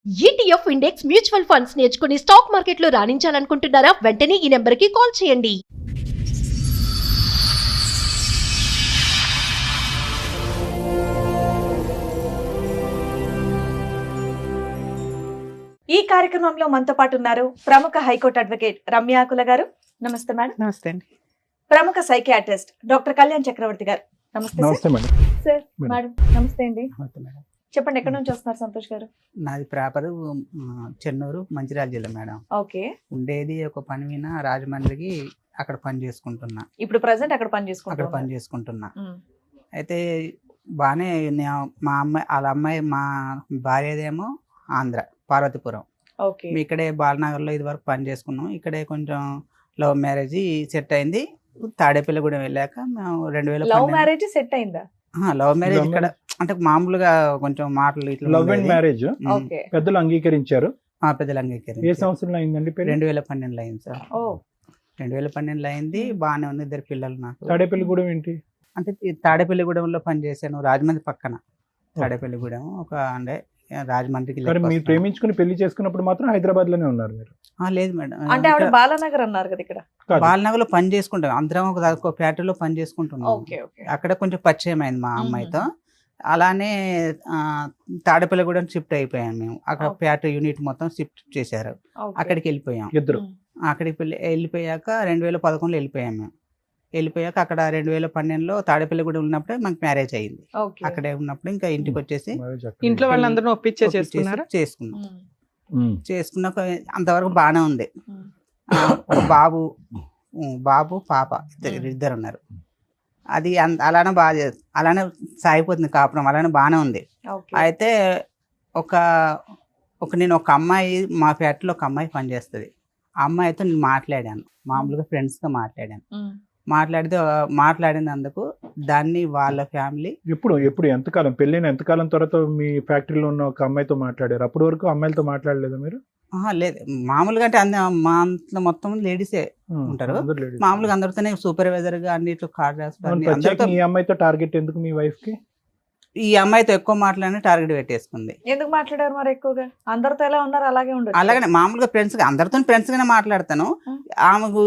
ETF index mutual funds నేర్చుకుని stock మార్కెట్లో రాణించాలనుకుంటున్నారా? వెంటనే ఈ నెంబర్కి కాల్ చేయండి. ఈ కార్యక్రమంలో మనతో పాటు ఉన్నారు ప్రముఖ హైకోర్టు అడ్వకేట్ రమ్య ఆకుల గారు. నమస్తే మేడం. నమస్తే అండి. ప్రముఖ సైకియాట్రిస్ట్ డాక్టర్ కళ్యాణ్ చక్రవర్తి గారు. నమస్తే నమస్తే మేడం. సార్. మేడం. మేడం నమస్తే అండి. నమస్తే మేడం. చెప్పండి, ఎక్కడి నుంచి వస్తున్నారు సంతోష్ గారు? నాది ప్రాపర్ చెన్నూరు మంచిర్యాల జిల్లా మేడం. ఓకే. ఉండేది ఒక పని మీద రాజమండ్రికి అక్కడ పని చేసుకుంటున్నా. ఇప్పుడు ప్రెసెంట్ అక్కడ పని అక్కడ పని చేసుకుంటున్నారు. చేసుకుంటున్నా. అయితే బాగానే మా అమ్మాయి వాళ్ళ అమ్మాయి మా భార్యదేమో ఆంధ్ర పార్వతీపురం. ఓకే. ఇక్కడే బాలనగర్లో ఇది వరకు పని చేసుకున్నాం. ఇక్కడే కొంచెం లవ్ మ్యారేజ్ సెట్ అయింది. తాడేపల్లిగూడెం వెళ్ళాక మేము 2012 లవ్ మ్యారేజ్ సెట్ అయిందా? లవ్ మ్యారేజ్ ఇక్కడ అంటే మామూలుగా కొంచెం మాటలు ఇట్లా లవ్ అండ్ మ్యారేజ్ ఓకే. పెద్దలు అంగీకరించారు. పెద్దలు అంగీకరించారు. ఏ సంవత్సరంలో అయిందండి పెళ్లి? 2012 అయింది సార్. ఓ 2012 అయింది. బాగానే ఉంది. 2 పిల్లలు నాకు. తాడేపల్లిగూడెం ఏంటి? అంటే ఈ తాడేపల్లిగూడెంలో పనిచేశాను. రాజమండ్రి పక్కన తాడేపల్లిగూడెం ఒక అంటే రాజమండ్రికి మరి మీరు ప్రేమించుకుని పెళ్లి చేసుకున్నప్పుడు మాత్రం హైదరాబాద్ లోనే ఉన్నారు మీరు? లేదు మేడం. అంటే ఆవిడ బాలానగర్ అన్నారు కదా ఇక్కడ. కాదు. బాలనగర్ లో పని చేసుకుంటాం. అందరం ఒక ఫ్యాక్టరీలో పని చేసుకుంటున్నాం. Okay okay. అక్కడ కొంచెం పరిచయం అయింది మా అమ్మాయితో. అలానే తాడేపల్లిగూడెం షిఫ్ట్ అయిపోయాం మేము. అక్కడ ఫ్యాక్టరీ యూనిట్ మొత్తం షిఫ్ట్ చేశారు. ఓకే. అక్కడికి వెళ్ళిపోయాం. ఇద్దరు అక్కడికి వెళ్ళిపోయాక 2011లో వెళ్ళిపోయాం మేము. వెళ్ళిపోయాక అక్కడ 2012లో తాడేపల్లిగూడెం ఉన్నప్పుడే మాకు మ్యారేజ్ అయ్యింది. ఓకే. అక్కడే ఉన్నప్పుడు ఇంకా ఇంటికి వచ్చేసి marriage అక్కడ. ఇంట్లో వాళ్ళందరూ చేసుకున్నారా? చేసుకున్నాం. ఉమ్. చేసుకున్నాక అంతవరకు బాగానే ఉంది. ఉమ్. ఒక బాబు పాప ఇద్దరు ఉన్నారు. అది అలానే అలానే సాగిపోతుంది కాపురం. అలానే బాగానే ఉంది. ఓకే. అయితే నేను ఒక అమ్మాయి మా ఫ్యాక్టరీలో ఒక అమ్మాయి పనిచేస్తుంది. ఆ అమ్మాయితో నేను మాట్లాడాను. మామూలుగా ఫ్రెండ్స్తో మాట్లాడాను. ఉమ్. మాట్లాడినందుకు దాన్ని వాళ్ళ ఫ్యామిలీ ఎప్పుడు ఎంతకాలం పెళ్ళైన ఎంతకాలం తర్వాత మీ ఫ్యాక్టరీలో ఉన్న ఒక అమ్మాయితో మాట్లాడారు? అప్పటి వరకు అమ్మాయిలతో మాట్లాడలేదా మీరు? లేదు. మామూలుగా అంటే మా అంత మొత్తం లేడీసే ఉంటారు. అందరూ ladies. మామూలుగా అందరితోనే సూపర్వైజర్ గా అన్నిట్లో కార్డ్ మరి రాస్తారు. ప్రత్యేకంగా ఈ అమ్మాయితో టార్గెట్ ఎందుకు మీ వైఫ్ కి? ఈ అమ్మాయితో ఎక్కువ మాట్లాడిన టార్గెట్ పెట్టేసుకుంది. ఎందుకు మాట్లాడారు మరి ఎక్కువగా? అందరితో ఎలా ఉన్నారు అలాగే ఉండదు. అలాగనే మామూలుగా ఫ్రెండ్స్ అందరితో ఫ్రెండ్స్ గానే మాట్లాడతాను. ఆమెకు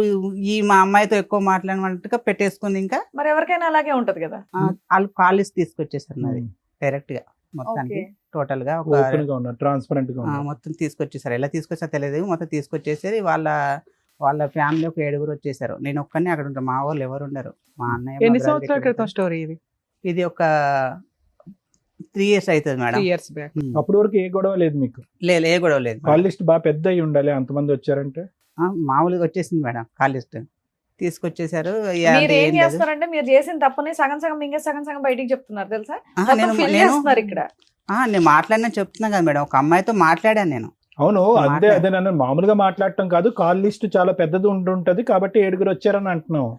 మా అమ్మాయితో ఎక్కువ మాట్లాడినట్టుగా పెట్టేసుకుంది. ఇంకా మరి ఎవరికైనా అలాగే ఉంటది కదా. వాళ్ళు కాలేజ్ తీసుకొచ్చేసారు నాది డైరెక్ట్ గా మొత్తానికి. ఓకే. టోటల్ గా ఓపెన్ గా ఉన్నారు, ట్రాన్స్పరెంట్ గా ఉన్నారు. మొత్తం తీసుకొచ్చేసారు. ఎలా తీసుకొచ్చా తెలియదు. మొత్తం తీసుకొచ్చేసి వాళ్ళ ఫ్యామిలీ ఒక 7 వచ్చేసారు. నేను ఒక్కనే అక్కడ ఉంటాను. మా వాళ్ళు ఎవరు ఉండరు. మా అన్నయ్య ఎన్ని సంవత్సరాల క్రితం స్టోరీ ఇది? ఇది ఒక 3 years అవుతుంది మేడం. 3 years back. అప్పటి వరకు ఏ గొడవ లేదు మీకు? లేదు, ఏ గొడవ లేదు. కాల్ లిస్ట్ బాగా పెద్ద అయి ఉండాలి అంతమంది వచ్చారంటే. మామూలుగా వచ్చేసింది మేడం. Call list తీసుకొచ్చేసారు. మీరు ఏం చేస్తారంటే మీరు చేసిన తప్పని సగం సగం మింగే సగం సగం బయటికి చెప్తున్నారు తెలుసా. మొత్తం fill చేస్తున్నారు ఇక్కడ. నేను మాట్లాడినా చెప్తున్నా కదా మేడం. ఒక అమ్మాయితో మాట్లాడాను నేను. అవును, అదే నన్ను మామూలుగా మాట్లాడటం కాదు, కాల్ లిస్ట్ చాలా పెద్దది ఉంటుంటది కాబట్టి 7 వచ్చారని అంటున్నావు.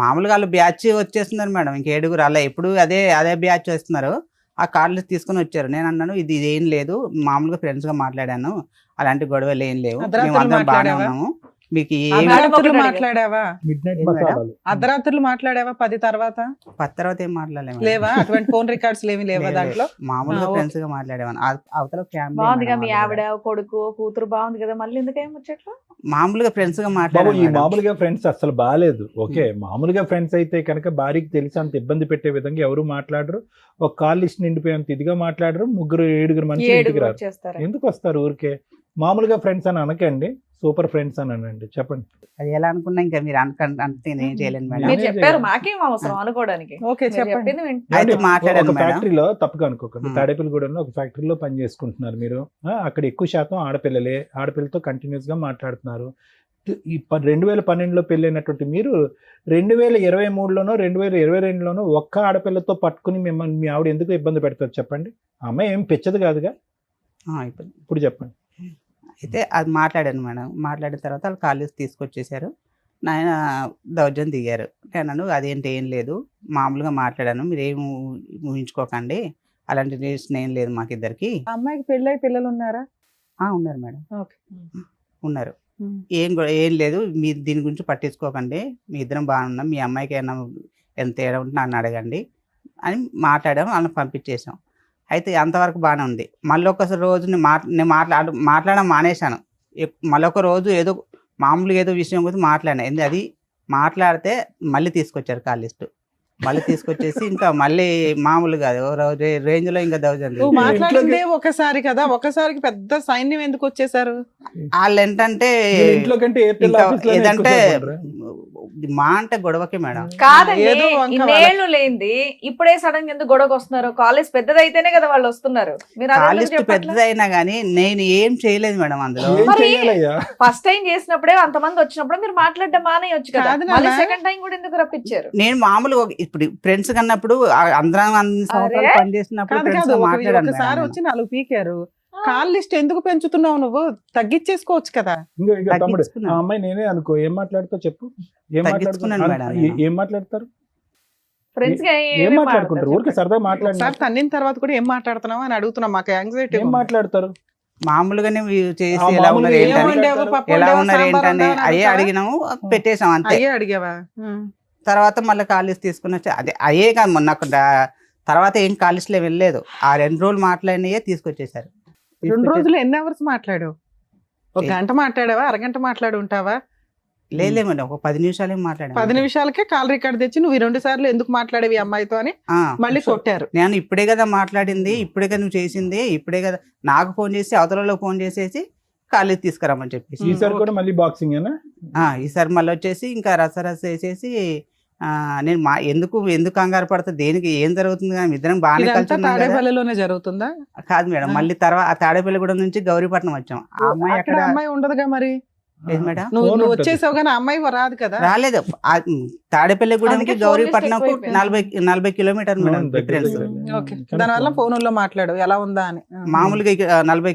మామూలుగా వాళ్ళు బ్యాచ్ వచ్చేస్తున్నారు మేడం. ఇంక 7 అలా ఎప్పుడు అదే బ్యాచ్ వస్తున్నారు. ఆ కార్డులు తీసుకుని వచ్చారు. నేను అన్నాను ఇది ఏం లేదు, మామూలుగా ఫ్రెండ్స్ గా మాట్లాడాను, అలాంటి గొడవలు ఏం లేవు, మేము అందరం బాగానే ఉన్నాము, మీకు అర్ధరాత్రులు మాట్లాడావా? మిడ్ నైట్ ఏం మేడం? మసాలాలు. అర్ధరాత్రులు మాట్లాడావా? 10 తర్వాత 10 తర్వాత ఏం మాట్లాడలేము. లేవా? అటువంటి ఫోన్ రికార్డ్స్ ఏమి లేవా దాంట్లో? మామూలుగా ఓకే. ఫ్రెండ్స్ గా మాట్లాడేవాను. అవతల బాగుందిగా మీ ఫ్యామిలీ ఆవిడ కొడుకు కూతురు బాగుంది కదా, మళ్ళీ ఎందుకేం వచ్చేట్లు? మామూలుగా ఫ్రెండ్స్ గా బాబు, ఈ మాట్లాడాను. మామూలుగా ఫ్రెండ్స్ అసలు బాగాలేదు. ఓకే, మామూలుగా ఫ్రెండ్స్ అయితే కనుక భార్యకి తెలిసి అంత ఇబ్బంది పెట్టే విధంగా ఎవరు మాట్లాడరు. ఒక కాల్ లిస్ట్ నిండిపోయేంత ఇదిగా మాట్లాడరు. 7 మనుషులు ఇంటికి 7 రారు. వచ్చేస్తారు. ఎందుకు వస్తారు ఊరికే? మామూలుగా ఫ్రెండ్స్ అని అనకండి, సూపర్ ఫ్రెండ్స్ అని అనండి. చెప్పండి. అది ఎలా అనుకున్నా ఇంకా మీరు అంటే నేను చేయలేను మేడం. మీరు చెప్పారు, మాకేం అవసరం అనుకోవడానికి. ఓకే, మీరు చెప్పండి. చెప్పింది అయితే ఒక మాట్లాడాను మేడం. ఫ్యాక్టరీలో తప్పుగా అనుకోకండి, Hmm. తాడేపల్లిగూడెంలో ఒక ఫ్యాక్టరీలో పని చేసుకుంటున్నారు మీరు. అక్కడ ఎక్కువ శాతం ఆడపిల్లలతో కంటిన్యూస్ గా మాట్లాడుతున్నారు. ఈ 2012లో పెళ్ళైనటువంటి మీరు 2023లోనో 2022లోనో ఒక్క ఆడపిల్లతో పట్టుకుని మిమ్మల్ని మీ ఆవిడ ఎందుకు ఇబ్బంది పెడతారు చెప్పండి? ఆ అమ్మాయి ఏం పెచ్చదు కాదుగా. ఇప్పుడు చెప్పండి. అయితే అది మాట్లాడాను మేడం. మాట్లాడిన తర్వాత వాళ్ళు కాలేజ్ తీసుకొచ్చేసారు. నాయన దౌర్జన్యం దిగారు. నేను అదేంటి ఏం లేదు, మామూలుగా మాట్లాడాను, మీరు ఏం ఊహించుకోకండి, అలాంటి రిలేషన్ ఏం లేదు మాకిద్దరికి. ఆ అమ్మాయికి పెళ్ళై పిల్లలు ఉన్నారా? ఉన్నారు మేడం, ఓకే. ఉన్నారు. ఏం లేదు, మీరు దీని గురించి పట్టించుకోకండి, మీ ఇద్దరం బాగున్నాం, మీ అమ్మాయికి ఏమైనా ఎంత తేడా ఉంటే నన్ను అడగండి అని మాట్లాడాము. వాళ్ళని పంపించేసాం. అయితే అంతవరకు బాగానే ఉంది. మళ్ళీ ఒక రోజు నేను మాట్లాడడం మానేశాను. మళ్ళీ ఒక రోజు ఏదో మామూలుగా ఏదో విషయం గురించి మాట్లాడాను. అది మాట్లాడితే మళ్ళీ తీసుకొచ్చారు కాల్ లిస్ట్. మళ్ళీ తీసుకొచ్చేసి ఇంకా మళ్ళీ మామూలుగా రేంజ్ లో ఇంకా దౌర్జన్యం. నువ్వు మాట్లాడిందే ఒకసారి కదా, ఒకసారికి పెద్ద సైన్యం ఎందుకు వచ్చేసారు? వాళ్ళు ఏంటంటే ఇంట్లో కంటే ఎయిర్టెల్ ఇంకా ఆఫీస్ లోనే ఏదంటే ఎక్కువ మా అంటే గొడవకే మేడం. కాదండి, ఏదో వంక ఇన్నేళ్లు లేనిది ఇప్పుడే సడన్ గా ఎందుకు గొడవకు వస్తున్నారు? కాలేజ్ పెద్దదైతేనే కదా వాళ్ళు వస్తున్నారు. మీరు కాల్ లిస్ట్ పెద్దదైనా గానీ నేను ఏం చేయలేదు మేడం అందులో. ఏం మరి చెయ్యాలయ్యా? ఫస్ట్ టైం చేసినప్పుడే అంతమంది వచ్చినప్పుడు మీరు మాట్లాడడం మానేయొచ్చు కదా. కాదు నాన్న. మళ్ళీ సెకండ్ టైం కూడా ఎందుకు రప్పించారు? నేను మామూలుగా ఇప్పుడు ఫ్రెండ్స్ కన్నప్పుడు అందరం అన్ని సంవత్సరాలు అరే, పనిచేసినప్పుడు కాదు friends కాదు, తో మాట్లాడాను ఒకసారి మేడం వచ్చి 4 పీకారు. కాల్ లిస్ట్ ఎందుకు పెంచుతున్నావు? నువ్వు తగ్గించేసుకోవచ్చు కదా. ఇంకో తమ్ముడు, తగ్గించుకున్నాను. ఆ అమ్మాయి నేనే అనుకో, ఏం మాట్లాడుతావు చెప్పు. ఏం తగ్గించుకున్నాను మేడం మాట్లాడుతున్నారు? నేను. ఏం మాట్లాడతారు? ఫ్రెండ్స్ గా ఏం మాట్లాడుకుంటారు? ఊరికే సరదా మాట్లాడినారు. ఒకసారి తన్నిన తర్వాత కూడా ఏం మాట్లాడుతున్నావు అని అడుగుతున్నాం. మాకు యాంగ్జైటీ ఏం మాట్లాడతారు? మామూలుగానే చేసి ఆ ఎలా మామూలుగా ఉన్నారు ఏం ఏంటని ఏమండావు, పప్పు ఎలా వండావా, ఉన్నారు సాంబార్ ఏంటని వండావా అని అయ్యే అడుగుతావా? అడిగినాము, పెట్టేసాం అంతే. అయ్యే అడిగావా? తర్వాత మళ్ళీ కాలేజ్ తీసుకుని వచ్చి అయ్యే కాదు మొన్న తర్వాత ఏం కాలేజ్లో వెళ్ళలేదు. ఆ 2 రోజులు మాట్లాడినయే తీసుకొచ్చేసారు. 2 రోజులు ఎన్ని అవర్స్ మాట్లాడావు? ఒక గంట మాట్లాడావా, అరగంట మాట్లాడి ఉంటావా? లేదు మేడం, ఒక 10 నిమిషాలు మాట్లాడాను. 10 నిమిషాలకే కాల్ రికార్డ్ తెచ్చి నువ్వు 2 సార్లు ఎందుకు మాట్లాడేవి ఈ అమ్మాయితో అని మళ్ళీ కొట్టారు. నేను ఇప్పుడే కదా మాట్లాడింది, ఇప్పుడే కదా నువ్వు చేసింది, ఇప్పుడే కదా నాకు ఫోన్ చేసి అవతలలో ఫోన్ చేసేసి కాలేజ్ తీసుకురామని చెప్పేసి. ఈసారి కూడా మళ్ళీ బాక్సింగ్ ఏనా? ఈసారి మళ్ళీ వచ్చేసి ఇంకా రసరస వేసేసి నేను ఎందుకు కంగారు పడతా, దేనికి ఏం జరుగుతుంది కానీ ఇద్దరం బాగానే కలిసి ఇదంతా ఉన్నాం కదా. తాడేపల్లిలోనే జరుగుతుందా? కాదు మేడం, మళ్ళీ తర్వాత తాడేపల్లిగూడెం నుంచి గౌరీపట్నం వచ్చాం. ఆ అమ్మాయి అక్కడ అక్కడ అమ్మాయి ఉండదుగా మరి. లేదు మేడం, నువ్వు ఫోన్ నువ్వు ఉంటుంది. వచ్చేసావు కానీ ఆ అమ్మాయి రాదు కదా. రాలేదు. తాడేపల్లిగూడెంకి అందుకే ఫోన్ గౌరీపట్నం లిస్ట్ ఎక్కువైపోయింది. 40 కిలోమీటర్లు మేడం అవును, దగ్గర డిఫరెన్స్. దగ్గర. ఓకే, దానివల్ల ఫోనుల్లో మాట్లాడు ఎలా ఉందా అని. మామూలుగా 40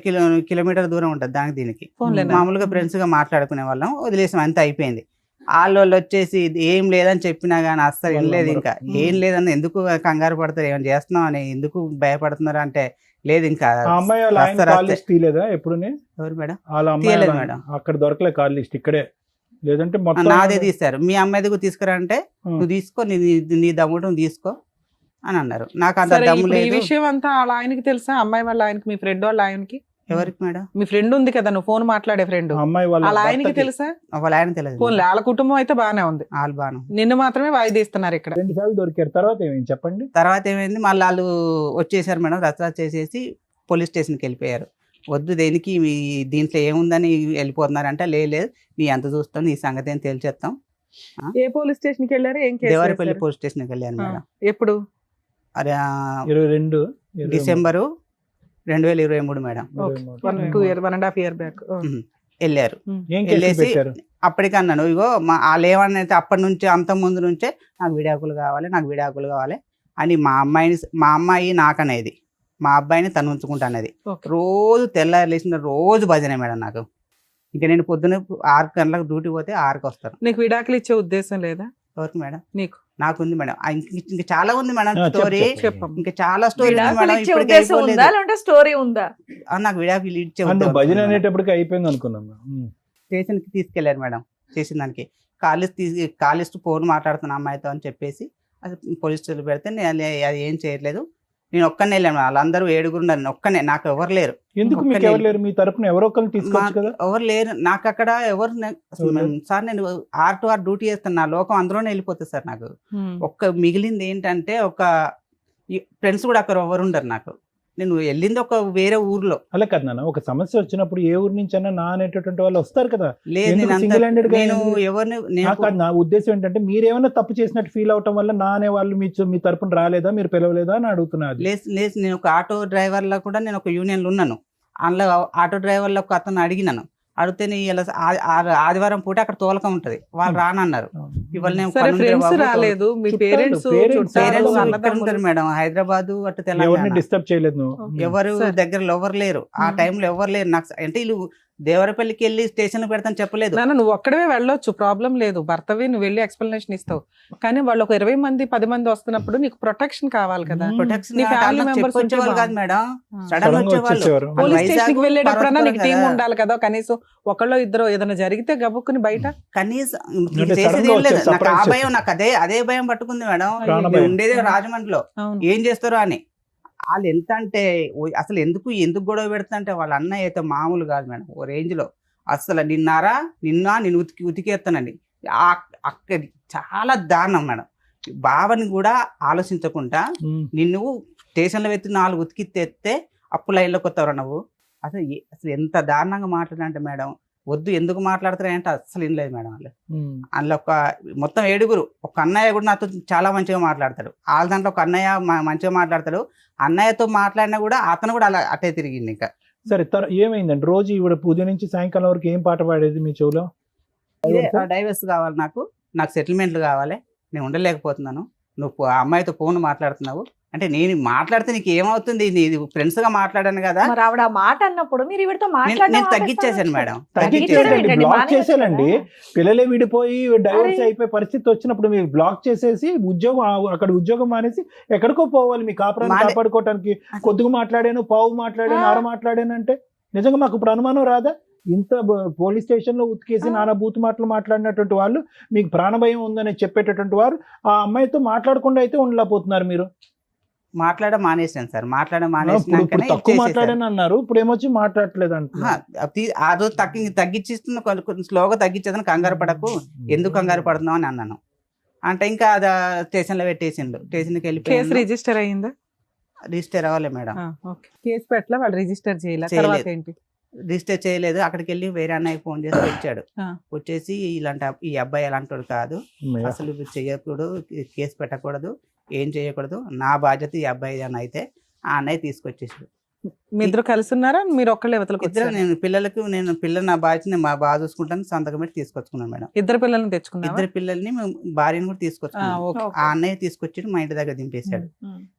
కిలోమీటర్ దూరం ఉంటుంది దానికి దీనికి. ఫోన్లేనా? మామూలుగా ఫ్రెండ్స్ గా మాట్లాడుకునే వాళ్ళం, వదిలేసాం, అంత అయిపోయింది. వాళ్ళు వచ్చేసి ఇది ఏం లేదని చెప్పినా గానీ అస్సలు వినలేదు. ఇంకా ఏం లేదని ఎందుకు కంగారు పడతారు, ఏమైనా చేస్తున్నాం అని ఎందుకు భయపడుతున్నారు అంటే లేదు ఇంకా. ఆ అమ్మాయి వాళ్ళ ఆయన రస్త కాల్ లిస్ట్ తీయలేదా ఎప్పుడునే? ఎవరు మేడం? వాళ్ళ అమ్మాయి తీయలేదు వాళ్ళ- మేడం. అక్కడ దొరకలే కాల్ లిస్ట్, ఇక్కడే. లేదంటే మొత్తం నాదే తీస్తారు. మీ అమ్మాయి దగ్గర తీసుకురా అంటే ఉం. నువ్వు తీసుకో, నీ దమ్ముడు నువ్వు తీసుకో అని అన్నారు. నాకు అంత సరే, దమ్ము ఇప్పుడు ఈ లేదు. విషయం అంతా వాళ్ళ ఆయనకి తెలుసా? అమ్మాయి వాళ్ళ ఆయనకి, మీ ఫ్రెండ్ వాళ్ళ ఆయనకి? ఎవరికి మేడం? మీ ఫ్రెండ్ ఉంది కదా, నువ్వు ఫోన్ మాట్లాడే ఫ్రెండ్, ఆ అమ్మాయి వాళ్ళ వాళ్ళ ఆయనకి భర్తకి తెలుసా? వాళ్ళ ఆయన తెలియదు. ఫోన్ వాళ్ళ కుటుంబం అయితే బానే ఉంది, వాళ్ళు బాను. నిన్ను మాత్రమే వాయిదీస్తున్నారు ఇక్కడ. 2 సార్లు దొరికారు. తర్వాత ఏమైంది చెప్పండి. తర్వాత ఏమైంది, మళ్ళీ వాళ్ళు వచ్చేసారు మేడం, రచ్చ చేసేసి పోలీస్ స్టేషన్కి వెళ్ళిపోయారు. వద్దు దేనికి మీ దీంట్లో ఏముందని వెళ్ళిపోతున్నారంటే లేదు, నీ ఎంత చూస్తాం, నీ సంగతి ఏం తేల్చేస్తాం. ఏ పోలీస్ స్టేషన్ కి వెళ్ళారు? ఏం కేసు దేవరపల్లి వేశారు? పోలీస్ స్టేషన్కి వెళ్ళాను మేడం. ఎప్పుడు? అది 22 డిసెంబరు 2023 మేడం 1.5 year బ్యాక్. వెళ్ళారు. ఏం కేసు వెళ్ళేసి పెట్టారు? అప్పటికన్నాను, ఇగో వాళ్ళు ఏమన్నైతే అప్పటి నుంచి అంత ముందు నుంచే నాకు విడాకులు కావాలి అని మా అమ్మాయి నాకనేది, మా అబ్బాయిని తను ఉంచుకుంటా అనేది. Okay. రోజు తెల్లారి లేచిన రోజు భజనే మేడం నాకు. ఇంకా నేను పొద్దున్న 6 గంటలకు డ్యూటీ పోతే 6కి వస్తాను. నీకు విడాకులు ఇచ్చే ఉద్దేశం లేదా? ఎవరికి మేడం? నీకు. నాకుంది మేడం. ఇంకా చాలా ఉంది మేడం చెప్పు, స్టోరీ. చెప్పమ్మా. ఇంకా చాలా స్టోరీ ఉంది విడాకులు మేడం. ఇచ్చే ఇప్పటికే ఉద్దేశం అయిపోలేదు. ఉందా లేదంటే స్టోరీ ఉందా? నాకు విడాకులు ఇచ్చే అంటే ఉద్దేశం భజన ఉంది మేడం. అనేటప్పటికి అయిపోయింది అనుకున్నాం. స్టేషన్కి తీసుకెళ్లారు మేడం. చేసిన దానికి కాలేజ్ ఫోన్ మాట్లాడుతున్న అమ్మాయితో అని చెప్పేసి అది పోలీస్ స్టేషన్ పెడితే నేను అది ఏం చేయట్లేదు, నేను ఒక్కనే వెళ్ళాను. వాళ్ళందరూ 7 ఉన్నారు, ఒక్కనే, నాకు ఎవరు లేరు. ఎందుకు మీకు ఒక్కనే ఎవరు లేరు? మీ తరపున ఎవరో ఒకరిని తీసుకోవచ్చు కదా. ఎవరు లేరు నాకు అక్కడ. సార్ నేను R to R డ్యూటీ చేస్తాను, నా లోకం అందులోనే వెళ్ళిపోతుంది సార్. నాకు మిగిలింది ఏంటంటే ఫ్రెండ్స్ కూడా అక్కడ ఎవరు ఉండరు నాకు. నేను వెళ్ళింది ఒక వేరే ఊర్లో. అలా కదా నాన్న, ఒక సమస్య వచ్చినప్పుడు ఏ ఊరు నుంచి అయినా నా అనేటటువంటి వాళ్ళు వస్తారు కదా. లేదు, ఎందుకు నేను single handed గా నేను ఎందుకు? ఎవరిని కాదు, నా ఉద్దేశం ఏంటంటే మీరేమైనా తప్పు చేసినట్టు ఫీల్ అవటం వల్ల నా అనే వాళ్ళు మీ తరపున రాలేదా, మీరు పిలవలేదా అని అడుగుతున్నారు. లేదు, నేను ఒక ఆటో డ్రైవర్లో కూడా నేను ఒక యూనియన్లో ఉన్నాను. అందులో ఆటో డ్రైవర్లో ఒక అతను అడిగినాను, అడిగితే ఇలా ఆదివారం పూట అక్కడ తోలకం ఉంటది, వాళ్ళు రానన్నారు. ఇవాళ నేను సరే, ఫ్రెండ్స్ రాలేదు, మీ పేరెంట్స్ పేరెంట్స్ ఉంటారు మేడం, హైదరాబాద్ అటు ఎవరిని తెలంగాణ. డిస్టర్బ్ చేయలేదు నువ్వు. ఎవరు సరే. దగ్గరలో ఎవరు లేరు ఆ టైంలో, ఎవరు లేరు నాకు. అంటే వీళ్ళు దేవరపల్లికి వెళ్ళి స్టేషన్ పెడతాను చెప్పలేదు. నాన్న నువ్వు ఒక్కడవే వెళ్ళొచ్చు, ప్రాబ్లం లేదు, భర్తవి నువ్వు వెళ్ళి ఎక్స్ప్లెనేషన్ ఇస్తావు. కానీ వాళ్ళు ఒక 20 మంది 10 మంది వస్తున్నప్పుడు నీకు ప్రొటెక్షన్ కావాలి కదా. ప్రొటెక్షన్ నీ family members ఉంటే వచ్చేవాళ్ళు కాదు మేడం, సడన్ సడన్ గా వచ్చేవాళ్ళు. వచ్చేసేవారు. వాళ్ళు పోలీస్ వైజాగ్, స్టేషన్ కి వెళ్ళేటప్పుడన్నా నీకు పర్వతపురం టీం కదా. ఉండాలి కదా, కనీసం ఒకళ్ళో ఇద్దరు ఏదైనా జరిగితే గబుక్కుని బయట. కనీసం అంటే చేసేది sudden గా ఏం లేదు. వచ్చేది, నాకు ఆ surprise భయం, నాకు అదే భయం పట్టుకుంది మేడం. ప్రాణ నేను భయం. ఉండేదే రాజమండ్రిలో, అవును. ఏం చేస్తారో అని. వాళ్ళు ఎంత అంటే అసలు ఎందుకు గొడవ పెడతా అంటే వాళ్ళ అన్నయ్య అయితే మామూలు కాదు మేడం. ఓ రేంజ్లో అసలు నేను ఉతికేస్తానండి. అక్కడి చాలా దారుణం మేడం. బావని కూడా ఆలోచించకుండా నిన్ను స్టేషన్లో పెట్టి 4 ఉతికి తెస్తే అప్పు లైన్లోకి వస్తావు నువ్వు. అసలు ఎంత దారుణంగా మాట్లాడంటే మేడం, వద్దు ఎందుకు మాట్లాడతారంటే అసలు ఏం లేదు మేడం. వాళ్ళు అందులో మొత్తం 7 ఒక అన్నయ్య కూడా నాతో చాలా మంచిగా మాట్లాడతాడు. వాళ్ళ దాంట్లో ఒక అన్నయ్య మంచిగా మాట్లాడతాడు. అన్నయ్యతో మాట్లాడినా కూడా అతను కూడా అలా అట్టే తిరిగింది. ఇంకా సరే ఏమైందండి? రోజు ఇవిడ పూజ నుంచి సాయంకాలం వరకు ఏం పాట పాడేది మీ చెవులో? డైవర్స్ కావాలి, నాకు సెటిల్మెంట్లు కావాలి, నేను ఉండలేకపోతున్నాను, నువ్వు ఆ అమ్మాయితో ఫోన్ మాట్లాడుతున్నావు అంటే నేను మాట్లాడితే నీకు ఏమవుతుంది, నీది ఫ్రెండ్స్ గా మాట్లాడాను కదా. మరి ఆవిడ ఆ మాట అన్నప్పుడు మీరు ఈవిడతో నేను తగ్గించేసాను మేడం. బ్లాక్ చేసేయాలండి. పిల్లలే విడిపోయి డైవర్స్ అయిపోయి పరిస్థితి వచ్చినప్పుడు మీరు బ్లాక్ చేసేసి అక్కడ ఉద్యోగం మానేసి ఎక్కడికో పోవాలి మీ కాపురాన్ని కాపాడుకోవటానికి. కొద్దిగా మాట్లాడాను, పావు మాట్లాడాను, ఆర మాట్లాడాను అంటే నిజంగా మాకు ఇప్పుడు అనుమానం రాదా? ఇంత పోలీస్ స్టేషన్ లో ఉతికేసి నానా బూతు మాటలు మాట్లాడినటువంటి వాళ్ళు, మీకు ప్రాణభయం ఉందని చెప్పేటటువంటి వారు ఆ అమ్మాయితో మాట్లాడకుండా అయితే ఉండలేకపోతున్నారు. మీరు మానేసాను సార్. తక్కువ మాట్లాడాను అన్నారు, ఇప్పుడు ఏమొచ్చి మాట్లాడట్లేదు అంటున్నారు. తగ్గించిస్తున్న కొంచెం స్లోగా తగ్గించేదని కంగారు పడకు, ఎందుకు కంగారు పడుతున్నావు అని అన్నాను. అంటే ఇంకా అది స్టేషన్ లో పెట్టేసిండు. స్టేషన్కి వెళ్ళి రిజిస్టర్ అయ్యిందా? రిజిస్టర్ అవ్వలే మేడం. కేసు పెట్టలే, వాళ్ళు రిజిస్టర్ చేయలేదు. రిజిస్టర్ చేయలేదు. అక్కడికి వెళ్ళి వేరే అన్నయ్య ఫోన్ చేసి వచ్చాడు. వచ్చేసి ఈ అబ్బాయి ఎలాంటి కాదు, అసలు చెయ్యకూడదు, కేసు పెట్టకూడదు, ఏం చేయకూడదు, నా బాధ్యత ఈ అబ్బాయి అని అయితే ఆ అన్నయ్య తీసుకొచ్చేసాడు. మీ ఇద్దరు కలిసి ఉన్నారా? మీరు ఒక్కళ్ళే ఇద్దరు. నేను పిల్లలు నా బాధ్యత బాగా చూసుకుంటాను, సంతకం పెట్టి తీసుకొచ్చుకున్నాను మేడం. ఇద్దరు పిల్లల్ని తెచ్చుకున్నాను. ఇద్దరు పిల్లల్ని భార్యను కూడా తీసుకొచ్చుకున్నాను. ఆ అన్నయ్య తీసుకొచ్చి మా ఇంటి దగ్గర దింపేశాడు.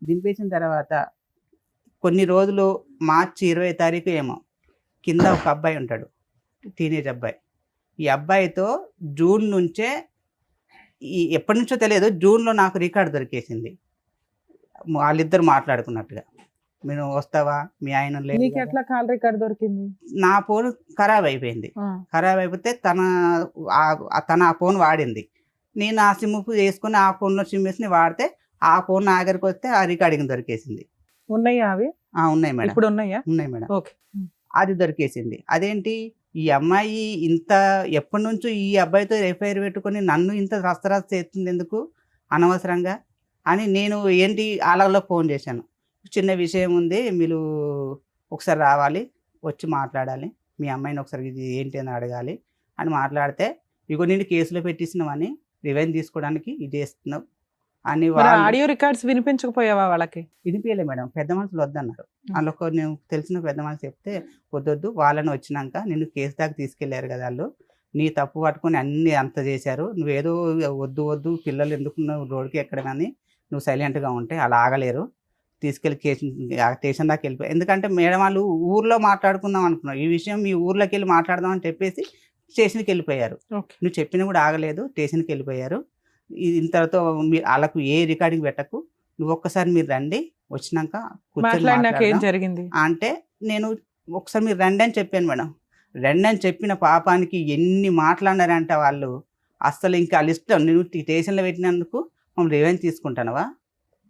దింపేసిన తర్వాత కొన్ని రోజులు మార్చి 20వ తారీఖు ఏమో కింద ఒక అబ్బాయి ఉంటాడు, టీనేజ్ అబ్బాయి. ఈ అబ్బాయితో జూన్ నుంచే ఎప్పటి నుంచో తెలియదు, జూన్లో నాకు రికార్డు దొరికేసింది. వాళ్ళిద్దరు మాట్లాడుకున్నట్టుగా, మీరు వస్తావా, మీ ఆయన లేదు. ఎట్లా కాల్ రికార్డు దొరికింది? నా ఫోన్ ఖరాబ్ అయిపోయింది. ఖరాబ్ అయిపోతే తన ఆ ఫోన్ వాడింది. నేను ఆ సిమ్ చేసుకుని ఆ ఫోన్లో సిమ్ వేసి వాడితే ఆ ఫోన్ నా దగ్గరికి వస్తే ఆ రికార్డింగ్ దొరికేసింది. ఉన్నాయా అవి? ఉన్నాయి మేడం. ఇప్పుడు ఉన్నాయా? ఉన్నాయి మేడం. ఓకే. అది దొరికేసింది. అదేంటి ఈ అమ్మాయి ఎప్పటి నుంచో ఈ అబ్బాయితో ఎఫ్ఐఆర్ పెట్టుకొని నన్ను ఇంత రస్తరాస్త చేస్తుంది ఎందుకు అనవసరంగా అని నేను వాళ్ళలో ఫోన్ చేశాను. చిన్న విషయం ఉంది, మీరు ఒకసారి రావాలి, వచ్చి మాట్లాడాలి, మీ అమ్మాయిని ఒకసారి ఇది ఏంటి అని అడగాలి అని మాట్లాడితే, ఇగో నేను కేసులో పెట్టిస్తున్నామని రివెంజ్ తీసుకోవడానికి ఇది చేస్తున్నావు అని. ఆడియో రికార్డ్స్ వినిపించకపోయావా వాళ్ళకి? వినిపించలే మేడం. పెద్ద మనుషులు వద్దన్నారు. వాళ్ళు నేను తెలిసిన పెద్ద మనుషులు చెప్తే వద్దొద్దు, వాళ్ళని వచ్చినాక నిన్ను కేసు దాకా తీసుకెళ్లారు కదా, వాళ్ళు నీ తప్పు పట్టుకొని అన్ని అంత చేశారు, నువ్వేదో వద్దు పిల్లలు ఎందుకు రోడ్డుకి ఎక్కడమని నువ్వు సైలెంట్గా ఉంటే అలా ఆగలేరు, తీసుకెళ్ళి స్టేషన్ దాకా వెళ్ళిపోయి. ఎందుకంటే మేడం వాళ్ళు ఊర్లో మాట్లాడుకుందాం అనుకున్నారు, ఈ విషయం మీ ఊర్లోకి వెళ్ళి మాట్లాడదాం అని చెప్పేసి స్టేషన్కి వెళ్ళిపోయారు. నువ్వు చెప్పినా కూడా ఆగలేదు, స్టేషన్కి వెళ్ళిపోయారు. ఇంతతో వాళ్ళకు ఏ రికార్డింగ్ పెట్టకు, నువ్వు ఒక్కసారి మీరు రండి, వచ్చినాక ఏం జరిగింది అంటే నేను ఒకసారి మీరు రండి అని చెప్పాను మేడం. రండి అని చెప్పిన పాపానికి ఎన్ని మాట్లాడినారంటే వాళ్ళు, అస్సలు ఇంకా వాళ్ళ ఇష్టం, నేను స్టేషన్లో పెట్టినందుకు మనం రివెంజ్ తీసుకుంటానవా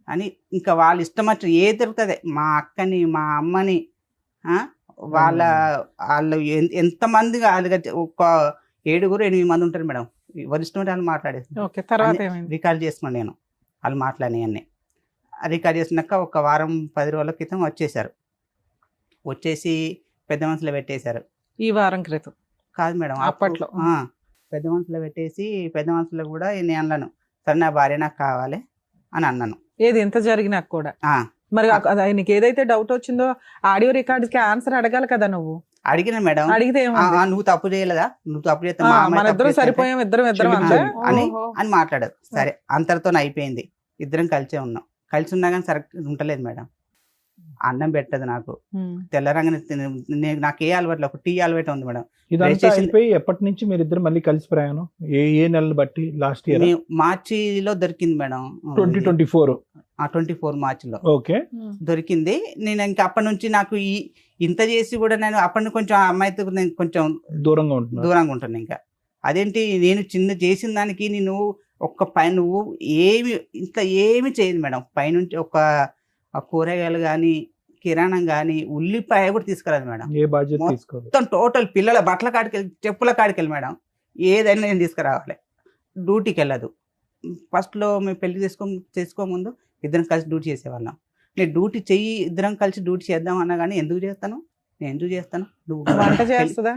అని ఇంకా వాళ్ళ ఇష్టం వచ్చి ఏ దొరుకుతుంది, మా అక్కని మా అమ్మని వాళ్ళు ఎంతమంది ఒక 7-8 మంది ఉంటారు మేడం, వరిష్టం వాళ్ళు మాట్లాడేసి రికార్డ్ చేసుకున్నాను నేను. వాళ్ళు మాట్లాడినవన్నీ రికార్డ్ చేసినాక ఒక వారం 10 రోజుల క్రితం వచ్చేసారు. వచ్చేసి పెద్ద మనుషులు పెట్టేశారు. ఈ వారం క్రితం కాదు మేడం, అప్పట్లో పెద్ద మనుషులు పెట్టేసి పెద్ద మనుషులు కూడా నేను అన్నాను, సరే నా భార్య నాకు కావాలి అని అన్నాను. ఏది ఎంత జరిగినా కూడా మరి నీకు ఏదైతే డౌట్ వచ్చిందో ఆడియో రికార్డ్ కి ఆన్సర్ అడగాలి కదా. నువ్వు అడిగిన మేడం, అడిగితే నువ్వు తప్పు చేయలేదా, నువ్వు తప్పు చేస్తే మన ఇద్దరు సరిపోయాం, ఇద్దరం అని మాట్లాడారు. సరే అంతటితో అయిపోయింది. ఇద్దరం కలిసే ఉన్నాం. కలిసి ఉన్నా కానీ సరే ఉంటలేదు మేడం. అన్నం పెట్టదు నాకు, తెల్లరంగానే నాకు ఏ అలవాట్లు, ఒక టీ అలవాటు ఉంది మేడం. ఇదంతా అయిపోయి ఎప్పటి నుంచి మీరు ఇద్దరు మళ్ళీ కలిసి ప్రయాణం? ఏ నెలలు బట్టి? లాస్ట్ ఇయర్ మార్చిలో దొరికింది మేడం, 2024 మార్చిలో దొరికింది. నేను ఇంకా అప్పటి నుంచి నాకు ఇంత చేసి కూడా నేను అప్పటి నుంచి కొంచెం అమ్మాయితో నేను కొంచెం దూరంగా ఉంటాను. ఇంకా అదేంటి, నేను చిన్న చేసిన దానికి నేను నువ్వు ఏమి ఇంత ఏమి చేయదు మేడం. పైనుంచి ఒక ఆ కూరగాయలు కానీ కిరాణం కానీ ఉల్లిపాయ కూడా తీసుకురాదు మేడం. ఏ బాధ్యత మొత్తం తీసుకోదు. టోటల్ పిల్లల బట్టల కాడికి వెళ్ళి చెప్పుల కాడికి వెళ్ళి మేడం ఏదైనా నేను తీసుకురావాలి. డ్యూటీకి వెళ్ళదు. ఫస్ట్లో మేము పెళ్లి చేసుకోముందు ఇద్దరం కలిసి డ్యూటీ చేసేవాళ్ళం. నేను డ్యూటీ చెయ్యి ఇద్దరం కలిసి డ్యూటీ చేద్దాం అన్నా కానీ ఎందుకు చేస్తాను, నేను ఎందుకు చేస్తాను. వంట చేస్తుందా?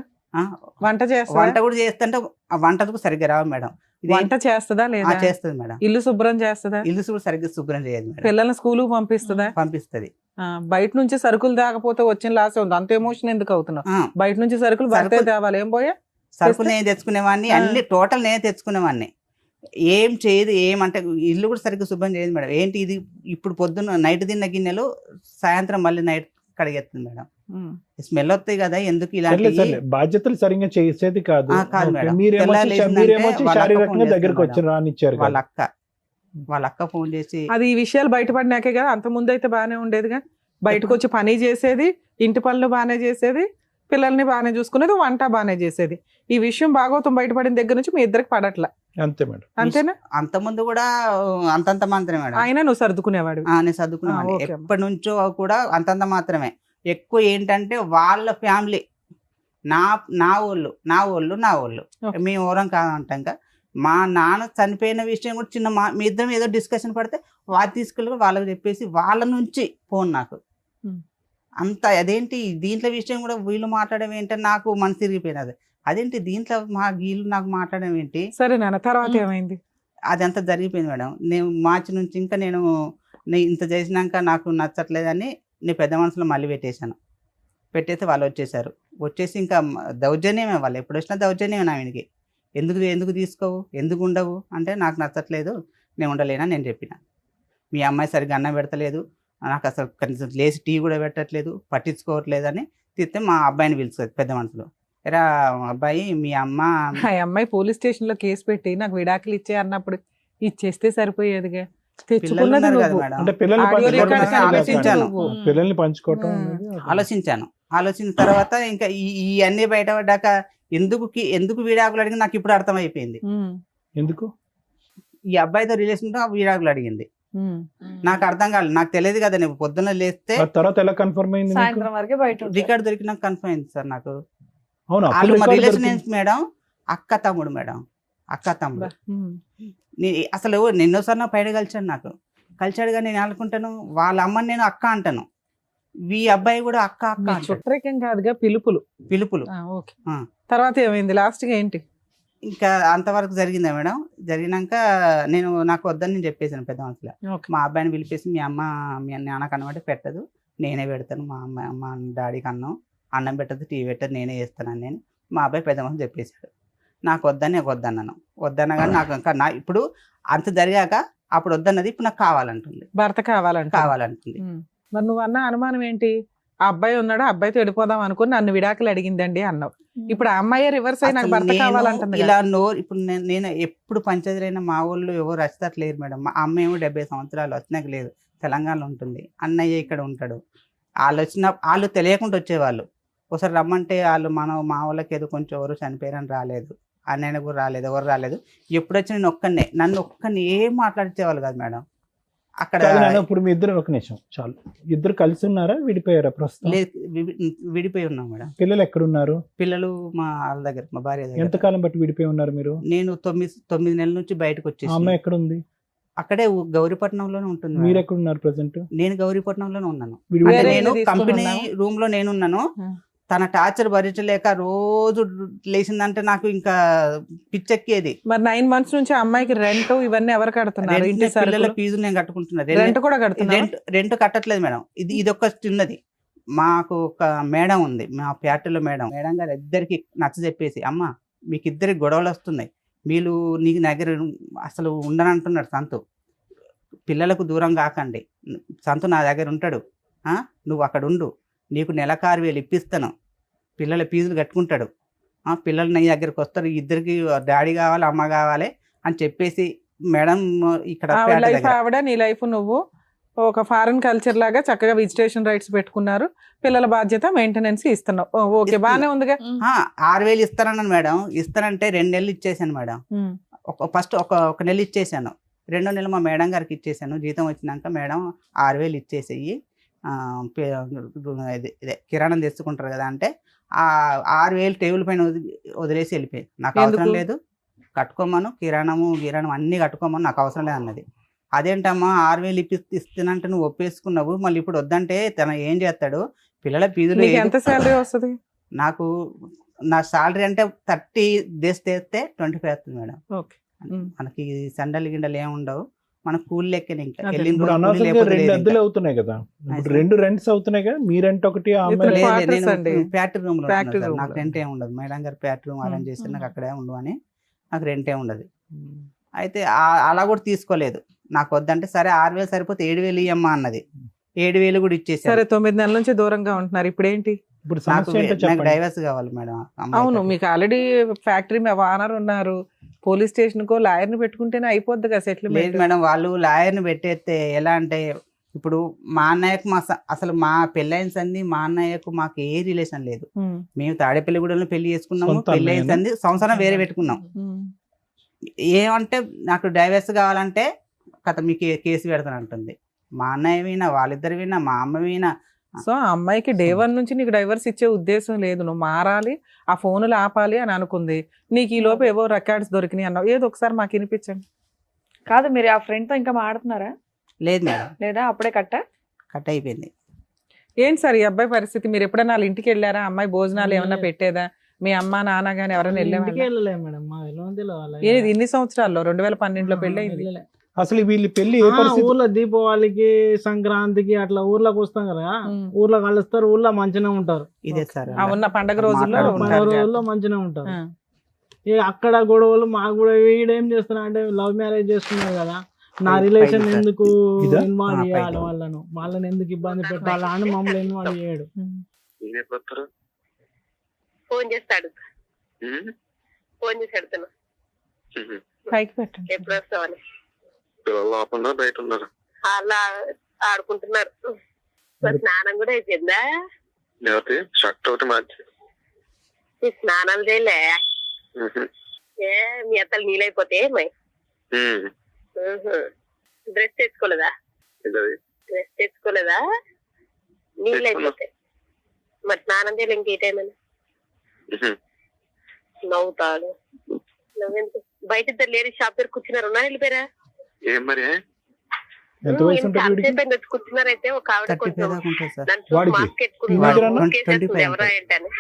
వంట చేస్తా? వంట కూడా చేస్తుంటే ఆ వంటకు సరిగ్గా రావు మేడం. వంట చేస్తుందా లేదా? చేస్తుంది మేడం. ఇల్లు శుభ్రం చేస్తుందా? ఇల్లు కూడా సరిగ్గా శుభ్రం చేయదు మేడం. పిల్లల్ని స్కూల్ పంపిస్తుందా? పంపిస్తుంది. బయట నుంచి సరుకులు దాకపోతే వచ్చిన లాస్ ఉంది, అంత ఎమోషన్ ఎందుకు అవుతున్నావు? బయట నుంచి సరుకులు భర్తే తేవాలి, ఏం పోయా సరుకులు నేను తెచ్చుకునేవాడిని, అన్ని టోటల్ నేనే తెచ్చుకునేవాడిని. ఏం చేయదు, ఏమంటే ఇల్లు కూడా సరిగ్గా శుభ్రం చేయదు మేడం. ఏంటి ఇది ఇప్పుడు పొద్దున్న నైట్ తిన్న గిన్నెలు సాయంత్రం మళ్ళీ నైట్ కడిగేస్తుంది మేడం. స్మెల్ వస్తాయి కదా, ఎందుకు ఇలాంటి బాధ్యతలు సరిగ్గా చేసేది కాదు. కాదు మేడం. మీరేమో శారీరకంగా దగ్గరకు వచ్చి రానిచ్చారు. వాళ్ళ అక్క ఫోన్ చేసి అది ఈ విషయాలు బయటపడినాకే కదా, అంత ముందు అయితే బాగానే ఉండేదిగా. బయటకు వచ్చి పని చేసేది, ఇంటి పనులు బాగానే చేసేది, పిల్లల్ని బాగానే చూసుకునేది, వంట బాగానే చేసేది. ఈ విషయం భాగవతం బయటపడిన దగ్గర నుంచి మీ ఇద్దరికి పడట్లా. అంతే మేడం. అంతేనా? అంత ముందు కూడా అంతంత మాత్రమే మేడం. అయినా నువ్వు సర్దుకునేవాడు? నేను సర్దుకునేవాడిని ఎప్పటి నుంచో కూడా అంతంత మాత్రమే. ఎక్కువ ఏంటంటే వాళ్ళ ఫ్యామిలీ నా వాళ్ళు మేము ఎవరం కాదంటాం. మా నాన్న చనిపోయిన విషయం కూడా చిన్న మీ ఇద్దరం ఏదో డిస్కషన్ పడితే వాళ్ళు తీసుకెళ్ళి వాళ్ళకి చెప్పేసి వాళ్ళ నుంచి ఫోన్ నాకు అంత అదేంటి దీంట్లో విషయం కూడా వీళ్ళు మాట్లాడడం ఏంటని నాకు మనసు తిరిగిపోయినది. అదేంటి దీంట్లో వీళ్ళు నాకు మాట్లాడడం ఏంటి. సరే నాన్న, తర్వాత ఏమైంది? అదంతా జరిగిపోయింది మేడం. నేను మార్చి నుంచి ఇంకా నేను ఇంత చేసినాక నాకు నచ్చట్లేదని నేను పెద్ద మనసులో మళ్ళీ పెట్టేసి వాళ్ళు వచ్చేసి ఇంకా దౌర్జన్యమే. వాళ్ళు ఎప్పుడు వచ్చినా దౌర్జన్యమే నా వీనికి. ఎందుకు తీసుకోవు, ఎందుకు ఉండవు అంటే నాకు నచ్చట్లేదు, నేను ఉండలేనని నేను చెప్పిన. మీ అమ్మాయి సరిగ్గా అన్నం పెడతలేదు, నాకు అసలు కనీసం లేచి టీ కూడా పెట్టట్లేదు, పట్టించుకోవట్లేదని తిస్తే మా అబ్బాయిని పిలుస్తుంది పెద్ద మనసులో. ఎరా అబ్బాయి, మీ అమ్మాయి పోలీస్ స్టేషన్ లో కేసు పెట్టి నాకు విడాకులు ఇచ్చే అన్నప్పుడు ఇచ్చేస్తే సరిపోయేదిగా. ఆలోచించిన తర్వాత ఇంకా ఈ అన్ని బయటపడ్డాక ఎందుకు విడాకులు అడిగింది నాకు ఇప్పుడు అర్థమైపోయింది. ఎందుకు ఈ అబ్బాయితో రిలేషన్ తో విడాకులు అడిగింది నాకు అర్థం కాలేదు. నాకు తెలియదు కదా, నేను పొద్దున్న లేస్తే తర్వాత ఎలా కన్ఫర్మ్ అయింది? సాయంత్రం వరకే బయట రికార్డ్ దొరికినాక కన్ఫర్మ్ అయింది సార్ నాకు. వాళ్ళు మా రిలేషన్ మేడం అక్క తమ్ముడు మేడం, అక్క తమ్ముడు. అసలు ఎన్నోసార్లు పైన కలిచాడుగా నేను అనుకుంటాను వాళ్ళ అమ్మని నేను అక్క అంటాను, ఈ అబ్బాయి కూడా అక్క చుట్టరికం కాదుగా, పిలుపులు. తర్వాత ఏమైంది లాస్ట్ గా ఏంటి? ఇంకా అంతవరకు జరిగిందా మేడం. జరిగినాక నాకు వద్దని నేను చెప్పేసాను పెద్ద మనసులో. మా అబ్బాయిని పిలిపేసి మీ నాన్నకు అన్నమాట పెట్టదు, నేనే పెడతాను, మా డాడీకి అన్నం పెట్టదు, టీవీ పెట్టదు, నేనే చేస్తానని నేను మా అబ్బాయి పెద్ద మనసు చెప్పేశాడు. నాకు వద్దన్నాను కానీ నాకు ఇంకా ఇప్పుడు అంత జరిగాక అప్పుడు వద్దన్నది ఇప్పుడు నాకు కావాలంటుంది, భర్త కావాలంటుంది. మరి నువ్వు అన్న అనుమానం ఏంటి? ఆ అబ్బాయి ఉన్నాడు, అబ్బాయితో వెళ్ళిపోదాం అనుకుని నన్ను విడాకులు అడిగిందండి అన్నావు. ఇప్పుడు ఆ అమ్మాయి రివర్స్ అయ్యి నాకు భర్త కావాలంటుంది. ఇలా ఇప్పుడు నేను ఎప్పుడు పంచాయతీలైనా మా ఊళ్ళో ఎవరు వచ్చేటట్లేరు మేడం. మా అమ్మ ఏమో 70 సంవత్సరాలు వచ్చినాక లేదు, తెలంగాణలో ఉంటుంది, అన్నయ్య ఇక్కడ ఉంటాడు. వాళ్ళు తెలియకుండా వచ్చేవాళ్ళు. ఒకసారి రమ్మంటే వాళ్ళు మా వాళ్ళకి ఏదో కొంచెం ఎవరు చనిపోయారని రాలేదు, అన్నయ్య కూడా రాలేదు, ఎవరు రాలేదు. ఎప్పుడు వచ్చి నన్ను ఒక్కని ఏం మాట్లాడితేవాళ్ళు కాదు మేడం. అక్కడ ఇప్పుడు మీ ఇద్దరు ఒక నిమిషం చాలు, ఇద్దరు కలిసి ఉన్నారా విడిపోయారా? ప్రస్తుతం విడిపోయి ఉన్నాం మేడం. పిల్లలు ఎక్కడున్నారు? పిల్లలు మా వాళ్ళ దగ్గర, మా భార్య దగ్గర. ఎంతకాలం బట్టి విడిపోయి ఉన్నారు మీరు? నేను 9 నెలల నుంచి బయటకు వచ్చేసి. అమ్మాయి ఎక్కడ ఉంది? అక్కడే గౌరీపట్నంలోనే ఉంటుంది. మీరు ఎక్కడ ఉన్నారు ప్రెసెంట్? నేను గౌరీపట్నంలోనే ఉన్నాను. నేను కంపెనీ రూమ్ లో నేనున్నాను. తన టార్చర్ భరించలేక రోజు లేచిందంటే నాకు ఇంకా పిచ్చెక్కేది. మరి 9 months నుంచి అమ్మాయికి రెంట్ ఇవన్నీ ఎవరు కడుతున్నారు? పిల్లల ఫీజులు నేను కట్టుకుంటున్నాను. రెంట్ కూడా కడుతున్నా? Rent కట్టట్లేదు madam. ఇది ఒక చిన్నది. మాకు ఒక మేడం ఉంది, మా ఫ్యాక్టరీలో మేడం గారు ఇద్దరికి నచ్చ చెప్పేసి, అమ్మ మీకు ఇద్దరికి గొడవలు వస్తున్నాయి, మీరు నీకు దగ్గర అసలు ఉండనంటున్నాడు సంతు, పిల్లలకు దూరం కాకండి, సంతు నా దగ్గర ఉంటాడు, నువ్వు అక్కడ ఉండు, నీకు నెలకు 6,000 ఇప్పిస్తాను, పిల్లల ఫీజులు కట్టుకుంటాడు, పిల్లలు నీ దగ్గరికి వస్తారు, ఇద్దరికి డాడీ కావాలి అమ్మ కావాలి అని చెప్పేసి మేడం ఇక్కడ ఆవిడ నీ లైఫ్ నువ్వు ఒక ఫారెన్ కల్చర్ లాగా చక్కగా విజిటేషన్ రైట్స్ పెట్టుకున్నారు, పిల్లల బాధ్యత మెయింటెనెన్స్ ఇస్తున్నావు. ఓకే, బాగానే ఉందిగా. 6,000 ఇస్తానన్నాను మేడం. ఇస్తానంటే 2 నెలలు ఇచ్చేసాను మేడం. ఫస్ట్ ఒక నెల ఇచ్చేసాను. రెండో నెల మా మేడం గారికి ఇచ్చేసాను. జీతం వచ్చినాక మేడం 6,000 ఇచ్చేసేయి, ఇదే కిరాణం తెచ్చుకుంటారు కదా అంటే, ఆ 6,000 టేబుల్ పైన వదిలేసి వెళ్ళిపోయింది. నాకు అవసరం ఎందుకు? లేదు, కట్టుకోమను, కిరాణము అన్నీ కట్టుకోమను, నాకు అవసరం లేదు అన్నది. అదేంటమ్మా 6,000 ఇస్తున్నంటే నువ్వు ఒప్పేసుకున్నావు, మళ్ళీ ఇప్పుడు వద్దంటే తన ఏం చేస్తాడు, పిల్లల ఫీజులు నీకు ఎంత శాలరీ వస్తుంది? నాకు నా సాలరీ అంటే 30 డేస్ తెస్తే 25 వస్తుంది మేడం. ఓకే. ఉమ్. మనకి సండలు గిండలు ఏమి ఉండవు, మన కూలి లెక్కనే, ఇంకా అదే. వెళ్ళిన ఇప్పుడు రోజు కూలి అనవసరంగా లేకపోతే 2 లేదు అద్దెలు ఇంకా. అవుతున్నాయి కదా, ఇప్పుడు సార్. 2 రెంట్స్ అవుతున్నాయి కదా, మీ రెంట్ ఒకటి, ఆ ఇప్పుడు అమ్మాయి quarters నేను అండి. ఫ్యాక్టరీ రూమ్ లో ఫ్యాక్టరీ ఉంటున్నాను సార్. రూమ్ నాకు లో. రెంట్ ఏమి ఉండదు, మేడం గారు ఫ్యాక్టరీ రూమ్ అరేంజ్ చేసి నాకు అక్కడే ఉండు అని, నాకు రెంట్ ఏమి ఉండదు. అయితే అలా కూడా తీసుకోలేదు, నాకు వద్దంటే సరే 6,000 సరిపోతే 7,000 ఇయ్యమ్మా అన్నది. 7,000 కూడా ఇచ్చేసారు. సరే 9 నెలల నుంచి దూరంగా ఉంటున్నారు, ఇప్పుడు ఏంటి? ఇప్పుడు నాకు సమస్య ఏంటో నాకు చెప్పండి. డైవర్స్ కావాలి మేడం. అవును, మీకు ఆల్రెడీ ఫ్యాక్టరీ ఓనర్ ఉన్నారు, పోలీస్ స్టేషన్ కో లాయర్ ని పెట్టుకుంటేనే అయిపోద్ది కదా లేదు సెటిల్మెంట్. మేడం, వాళ్ళు లాయర్ని పెట్టేస్తే ఎలా అంటే, ఇప్పుడు మా అన్నయ్యకు అసలు మా పెళ్ళైన సంది మా అన్నయ్యకు మాకు ఏ రిలేషన్ లేదు. మేము తాడేపల్లిగూడెంలో పెళ్లి చేసుకున్నాము, సొంత పెళ్ళైన అన్నయ్యనా? సంది సంవత్సరం వేరే పెట్టుకున్నాం. ఏమంటే నాకు డైవర్స్ కావాలంటే కథ మీకు కేసు పెడతాను అంటుంది. మా అన్నయ్య వినా, వాళ్ళిద్దరు వినా, మా అమ్మ వినా. సో ఆ అమ్మాయికి డే 1 నుంచి నీకు డైవర్స్ ఇచ్చే ఉద్దేశం లేదు, నువ్వు మారాలి, ఆ ఫోన్లు ఆపాలి అని అనుకుంది. నీకు ఈ లోపు ఏవో రికార్డ్స్ దొరికినాయి అన్నావు, ఏదో ఒకసారి మాకు వినిపించండి. కాదు, మీరు ఆ ఫ్రెండ్ తో ఇంకా మాడుతున్నారా లేదు మేడం, లేదా అప్పుడే కట్ అయిపోయింది. ఏంటి సార్ ఈ అబ్బాయి పరిస్థితి? మీరు ఎప్పుడైనా వాళ్ళ ఇంటికి వెళ్ళారా? అమ్మాయి భోజనాలు ఏమన్నా పెట్టేదా? మీ అమ్మ నాన్న గాని ఎవరైనా ఇంటికి వెళ్ళేవాళ్ళా? వెళ్ళలే మేడం, మా తెలియదు వాళ్ళ. ఏది ఇన్ని సంవత్సరాల్లో 2012లో పెళ్ళి అయింది. వెళ్ళలే. అసలు వీళ్ళు పెళ్లి ఏ పరిస్థితి? ఊర్లో దీపావళికి సంక్రాంతికి అట్లా ఊర్లోకి వస్తాం కదా, ఊర్లో కలుస్తారు, ఊర్లో మంచిగా ఉంటారు. ఇదే సార్ ఆ ఉన్న పండగ రోజుల్లో మాట్లాడుకుంటారు. పండుగ ఉంటారు. రోజుల్లో మంచిగా ఉంటారు. ఆ. అక్కడ గొడవలు మాకు కూడా, వీడేం చేస్తున్నా అంటే లవ్ మ్యారేజ్ చేసుకున్నారు కదా, నా పై- రిలేషన్ పైకి సార్. ఎందుకు ఇదా? ఇన్వాల్వ్ పైకి. చేయాలి, వాళ్ళని ఎందుకు ఇబ్బంది పెట్టాలి అని మమ్మల్ని ఇన్వాల్వ్ చేయడు. ఫోన్ చేస్తాడు, ఫోన్ చేసి అడుగుతున్నా పైకి పెట్టండి. ఎప్పుడు వస్తావని. పిల్లలు లోపల బయట ఉన్నారు. అలా ఆడుకుంటున్నారు. మరి స్నానం కూడా అయిపోయిందా? ఎవరి షర్ట్ ఒకటి మార్చి ఈ స్నానాలు చేయలే? ఏ మీ అత్తలు నీళ్ళైపోతే డ్రెస్ తెచ్చుకోలేదా? డ్రెస్ తెచ్చుకోలేదా? నీళ్ళు అయిపోతాయి. మరి స్నానం చేయలే ఇంకే టైం అని నవ్వుతాడు. నవ్వెందుకు? బయట ఇద్దరు లేడీస్ షాప్ దగ్గర కూర్చున్నారు, ఉన్నా వెళ్ళిపోయారా? ఏం మరి ఎంత వయసు ఉంటుంది వీడికి? కూర్చున్నారు. అయితే ఒక ఆవిడ 35 కొంచెం దాకా ఉంటుంది సార్. నన్ను చూసి వాడికి? మాస్క్ ఈ మధ్యన అన్న? ఎట్టుకుని 25 ఎవరా ఏంటని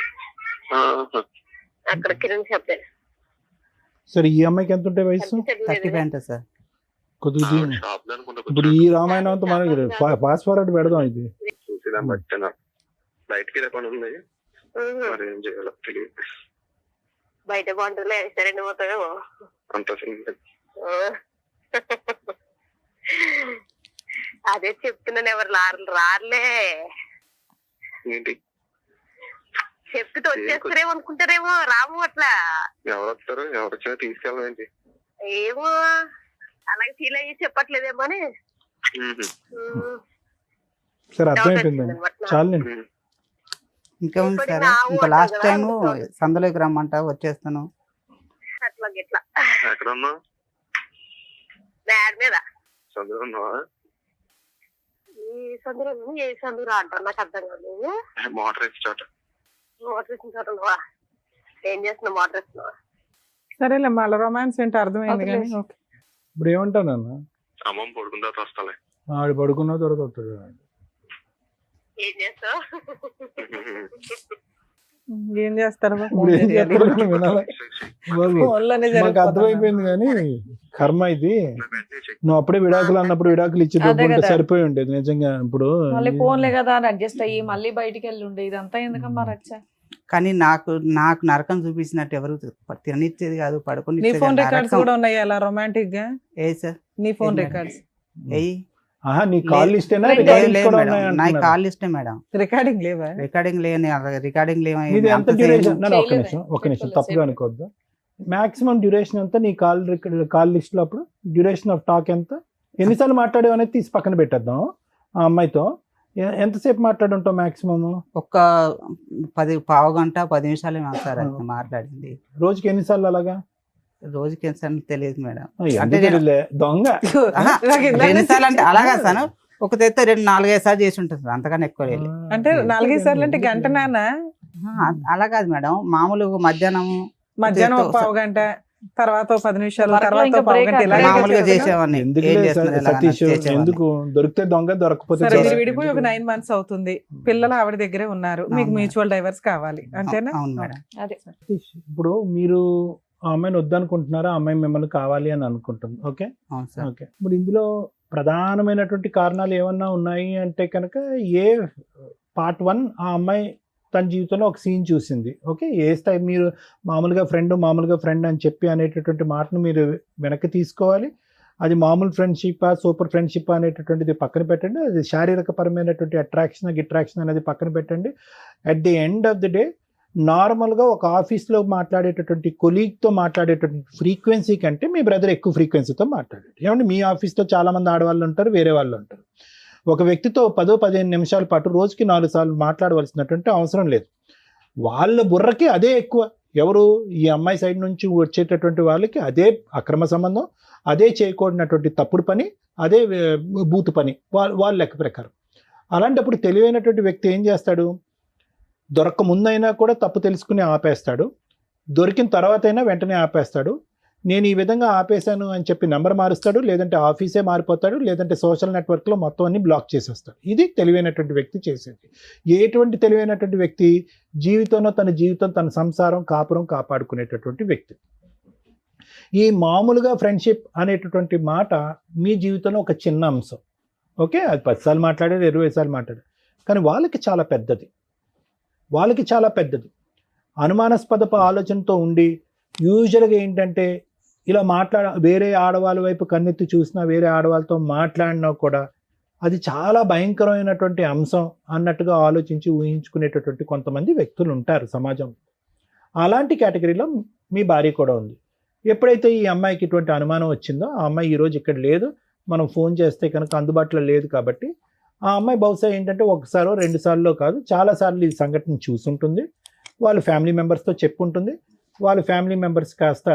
అక్కడ కిరణ్ షాప్ దగ్గర. సరే ఈ అమ్మాయికి ఎంత ఉంటాయి వయసు? 35 ఉంటుంది సార్. కొద్దిగా షాప్ లో అనుకుంటా ఇప్పుడు ఈ రామాయణం అంతా మనకి ఫాస్ట్ ఫార్వర్డ్ పెడదాం. ఇది చూసేదాన్ని బట్టి బయటకి పని ఉంది, మరి ఏం చేయాలో తెలియదు. బయట బాగుంటుందిలే, సరే పోతావేమో. అంత అదే చెప్తున్నాను, ఎవరు రారులే. ఏంటి చెప్తే వచ్చేస్తారేమో అనుకుంటారేమో, రాము అట్లా. ఎవరు వస్తారు, ఎవరు వచ్చినా తీసుకెళ్ళం ఏంటి? ఏమో అలాగే ఫీల్ అయ్యి చెప్పట్లేదేమో అని. సరే అర్థమైపోయిందండి, చాలు. ఇంకా ఉంది సార్, ఇంకా లాస్ట్ టైం సందులోకి రమ్మంట వచ్చేస్తాను. అట్లా గిట్లా ఎక్కడ ఉన్నావు? బ్యాడ్ మీద చదువు ఉన్నావా? ఈ సందులో ఏ సందురా అంటారు నాకు అర్థం కాదు. మోటార్ వేసి చోట. మోటార్ వేసిన చోట ఉన్నావా? ఏం చేస్తున్నావు? మోటార్ వేస్తున్నావా? సరేలే, మళ్ళీ రొమాన్స్ ఏంటో అర్థమైంది కానీ వదిలేసి. ఓకే. ఇప్పుడు ఏమంటానన్నా, అమ్మమ్మ పడుకున్న తర్వాత వస్తాలే. ఆడు పడుకున్న తర్వాత వస్తాడు. ఏం చేస్తావు? ఏం చేస్తారు? ఇప్పుడు ఏం చేస్తారో వినాలి బాబు. మాకు అర్థమైపోయింది కానీ కర్మ ఇది. నువ్వు అప్పుడే విడాకులు అన్నప్పుడు విడాకులు ఇచ్చి అదే దొబ్బుంటే కదా. సరిపోయి ఉండేది నిజంగా. ఇప్పుడు మళ్ళీ ఫోన్లే కదా అని అడ్జస్ట్ అయ్యి మళ్ళీ బయటికి వెళ్ళి ఉండే, ఇదంతా ఎందుకమ్మా రచ్చ? కానీ నాకు నరకం చూపించినట్టు ఎవరు తిననిచ్చేది కాదు, నీ పడుకొని ఫోన్ రికార్డ్స్ కూడా ఉన్నాయి అలా రొమాంటిక్ గా? ఏ సార్ నీ ఫోన్ లేదు. రికార్డ్స్ ఏయ్ ఆహా, నీ కాల్ లిస్టేనా లేదు, రికార్డింగ్స్ లేదు కూడా మేడం, నా ఉన్నాయంటున్నారు. కాల్ లిస్టే మేడం. రికార్డింగ్ లేవా? రికార్డింగ్ లేని ఇది ఎంత డ్యూరేషన్? ఒక్క చేయలేదా? నిమిషం పెట్టుకోలేదు, తప్పుగా అనుకోవద్దు. మాక్సిమం డ్యూరేషన్ ఎంత నీ కాల్ లిస్ట్ లో? అప్పుడు డ్యూరేషన్ ఆఫ్ టాక్ ఎంత? ఎన్నిసార్లు మాట్లాడేవి అనేది తీసి పక్కన పెట్టేద్దాం. ఆ అమ్మాయితో ఎంతసేపు మాట్లాడుంటావు మాక్సిమం? ఒక్క 10 పావు గంట 10 నిమిషాలే సార్ అది మాట్లాడింది. రోజుకి ఎన్నిసార్లు అలాగా? రోజుకి ఎంత తెలియదు మేడం. ఎంత అంటే నేను- తెలియదులే, దొంగ. ఆహా, నాకు ఇందాక నుంచి రెండుసార్లు అంటే అలాగా సార్, ఒక తెత్తే 2-4-5 సార్లు చేసి ఉంటుంది సార్, అంతకన్నా ఎక్కువ లేదు. అంటే 4-5 సార్లు అంటే గంట నాన్న, అలా కాదు మేడం, మామూలుగా మధ్యాహ్నం ఒక పావు గంట, తర్వాత 10 నిమిషాలు, Work లో తర్వాత ఇంకా పావు break గంట, ఇలా అక్కడ మామూలుగా చేసేవాళ్ళం. చేసేవాడిని. ఎందుకు ఏం లేదు చేస్తున్నారు ఇలా సతీష్, చేసేవాడిని. ఎందుకు దొరికితే దొంగ, దొరకపోతే సరే మీరు దొంగ. విడిపోయి ఒక 9 months అవుతుంది, పిల్లలు ఆవిడ దగ్గరే ఉన్నారు, మీకు అవును. మ్యూచువల్ డైవర్స్ కావాలి అంతేనా? అవును మేడం. అదే సతీష్, ఇప్పుడు మీరు ఆ అమ్మాయిని వద్దనుకుంటున్నారా, ఆ అమ్మాయి మిమ్మల్ని కావాలి అని అనుకుంటుంది, ఓకే అవును సార్. ఓకే. ఇప్పుడు ఇందులో ప్రధానమైనటువంటి కారణాలు ఏమన్నా ఉన్నాయి అంటే కనుక, పార్ట్ 1 ఆ అమ్మాయి తన జీవితంలో ఒక సీన్ చూసింది, ఓకే. ఏ స్థాయి మీరు మామూలుగా ఫ్రెండ్ అని చెప్పి అనేటటువంటి మాటను మీరు వెనక్కి తీసుకోవాలి. అది మామూలు ఫ్రెండ్షిప్, సూపర్ ఫ్రెండ్షిప్ అనేటటువంటిది పక్కన పెట్టండి. అది శారీరకపరమైనటువంటి అట్రాక్షన్ అనేది పక్కన పెట్టండి. At the end of the day, నార్మల్గా ఒక ఆఫీస్లో మాట్లాడేటటువంటి కొలీగ్తో మాట్లాడేటటువంటి ఫ్రీక్వెన్సీ కంటే మీ బ్రదర్ ఎక్కువ ఫ్రీక్వెన్సీతో మాట్లాడాడు. ఏమంటే మీ ఆఫీస్లో చాలామంది ఆడవాళ్ళు ఉంటారు, వేరే వాళ్ళు ఉంటారు. ఒక వ్యక్తితో 10-15 నిమిషాల పాటు రోజుకి 4 సార్లు మాట్లాడవలసినటువంటి అవసరం లేదు. వాళ్ళ బుర్రకి అదే ఎక్కువ. ఎవరు, ఈ అమ్మాయి సైడ్ నుంచి వచ్చేటటువంటి వాళ్ళకి అదే అక్రమ సంబంధం, అదే చేయకూడనటువంటి తప్పుడు పని, అదే బూతు పని వాళ్ళ లెక్క ప్రకారం. అలాంటప్పుడు తెలివైనటువంటి వ్యక్తి ఏం చేస్తాడు, దొరక్క ముందైనా కూడా తప్పు తెలుసుకుని ఆపేస్తాడు, దొరికిన తర్వాత అయినా వెంటనే ఆపేస్తాడు. నేను ఈ విధంగా ఆపేశాను అని చెప్పి నెంబర్ మారుస్తాడు, లేదంటే ఆఫీసే మారిపోతాడు, లేదంటే సోషల్ నెట్వర్క్లో మొత్తం అన్ని బ్లాక్ చేసేస్తాడు. ఇది తెలివైనటువంటి వ్యక్తి చేసేది. ఎటువంటి తెలివైనటువంటి వ్యక్తి, జీవితంలో తన సంసారం, కాపురం కాపాడుకునేటటువంటి వ్యక్తి. ఈ మామూలుగా ఫ్రెండ్షిప్ అనేటటువంటి మాట మీ జీవితంలో ఒక చిన్న అంశం, ఓకే. అది 10 సార్లు మాట్లాడారు, 20 సార్లు మాట్లాడారు, కానీ వాళ్ళకి చాలా పెద్దది. అనుమానాస్పద ఆలోచనతో ఉండి యూజువల్గా ఏంటంటే ఇలా వేరే ఆడవాళ్ళ వైపు కన్నెత్తి చూసినా, వేరే ఆడవాళ్ళతో మాట్లాడినా కూడా అది చాలా భయంకరమైనటువంటి అంశం అన్నట్టుగా ఆలోచించి ఊహించుకునేటటువంటి కొంతమంది వ్యక్తులు ఉంటారు సమాజం. అలాంటి కేటగిరీలో మీ భార్య కూడా ఉంది. ఎప్పుడైతే ఈ అమ్మాయికి ఇటువంటి అనుమానం వచ్చిందో, ఆ అమ్మాయి ఈరోజు ఇక్కడ లేదు, మనం ఫోన్ చేస్తే కనుక అందుబాటులో లేదు కాబట్టి, ఆ అమ్మాయి బహుశా ఏంటంటే 1 సారో 2 సార్లు కాదు, చాలాసార్లు ఈ సంఘటన చూసుంటుంది. వాళ్ళ ఫ్యామిలీ మెంబర్స్తో చెప్పుంటుంది. వాళ్ళ ఫ్యామిలీ మెంబర్స్ కాస్త,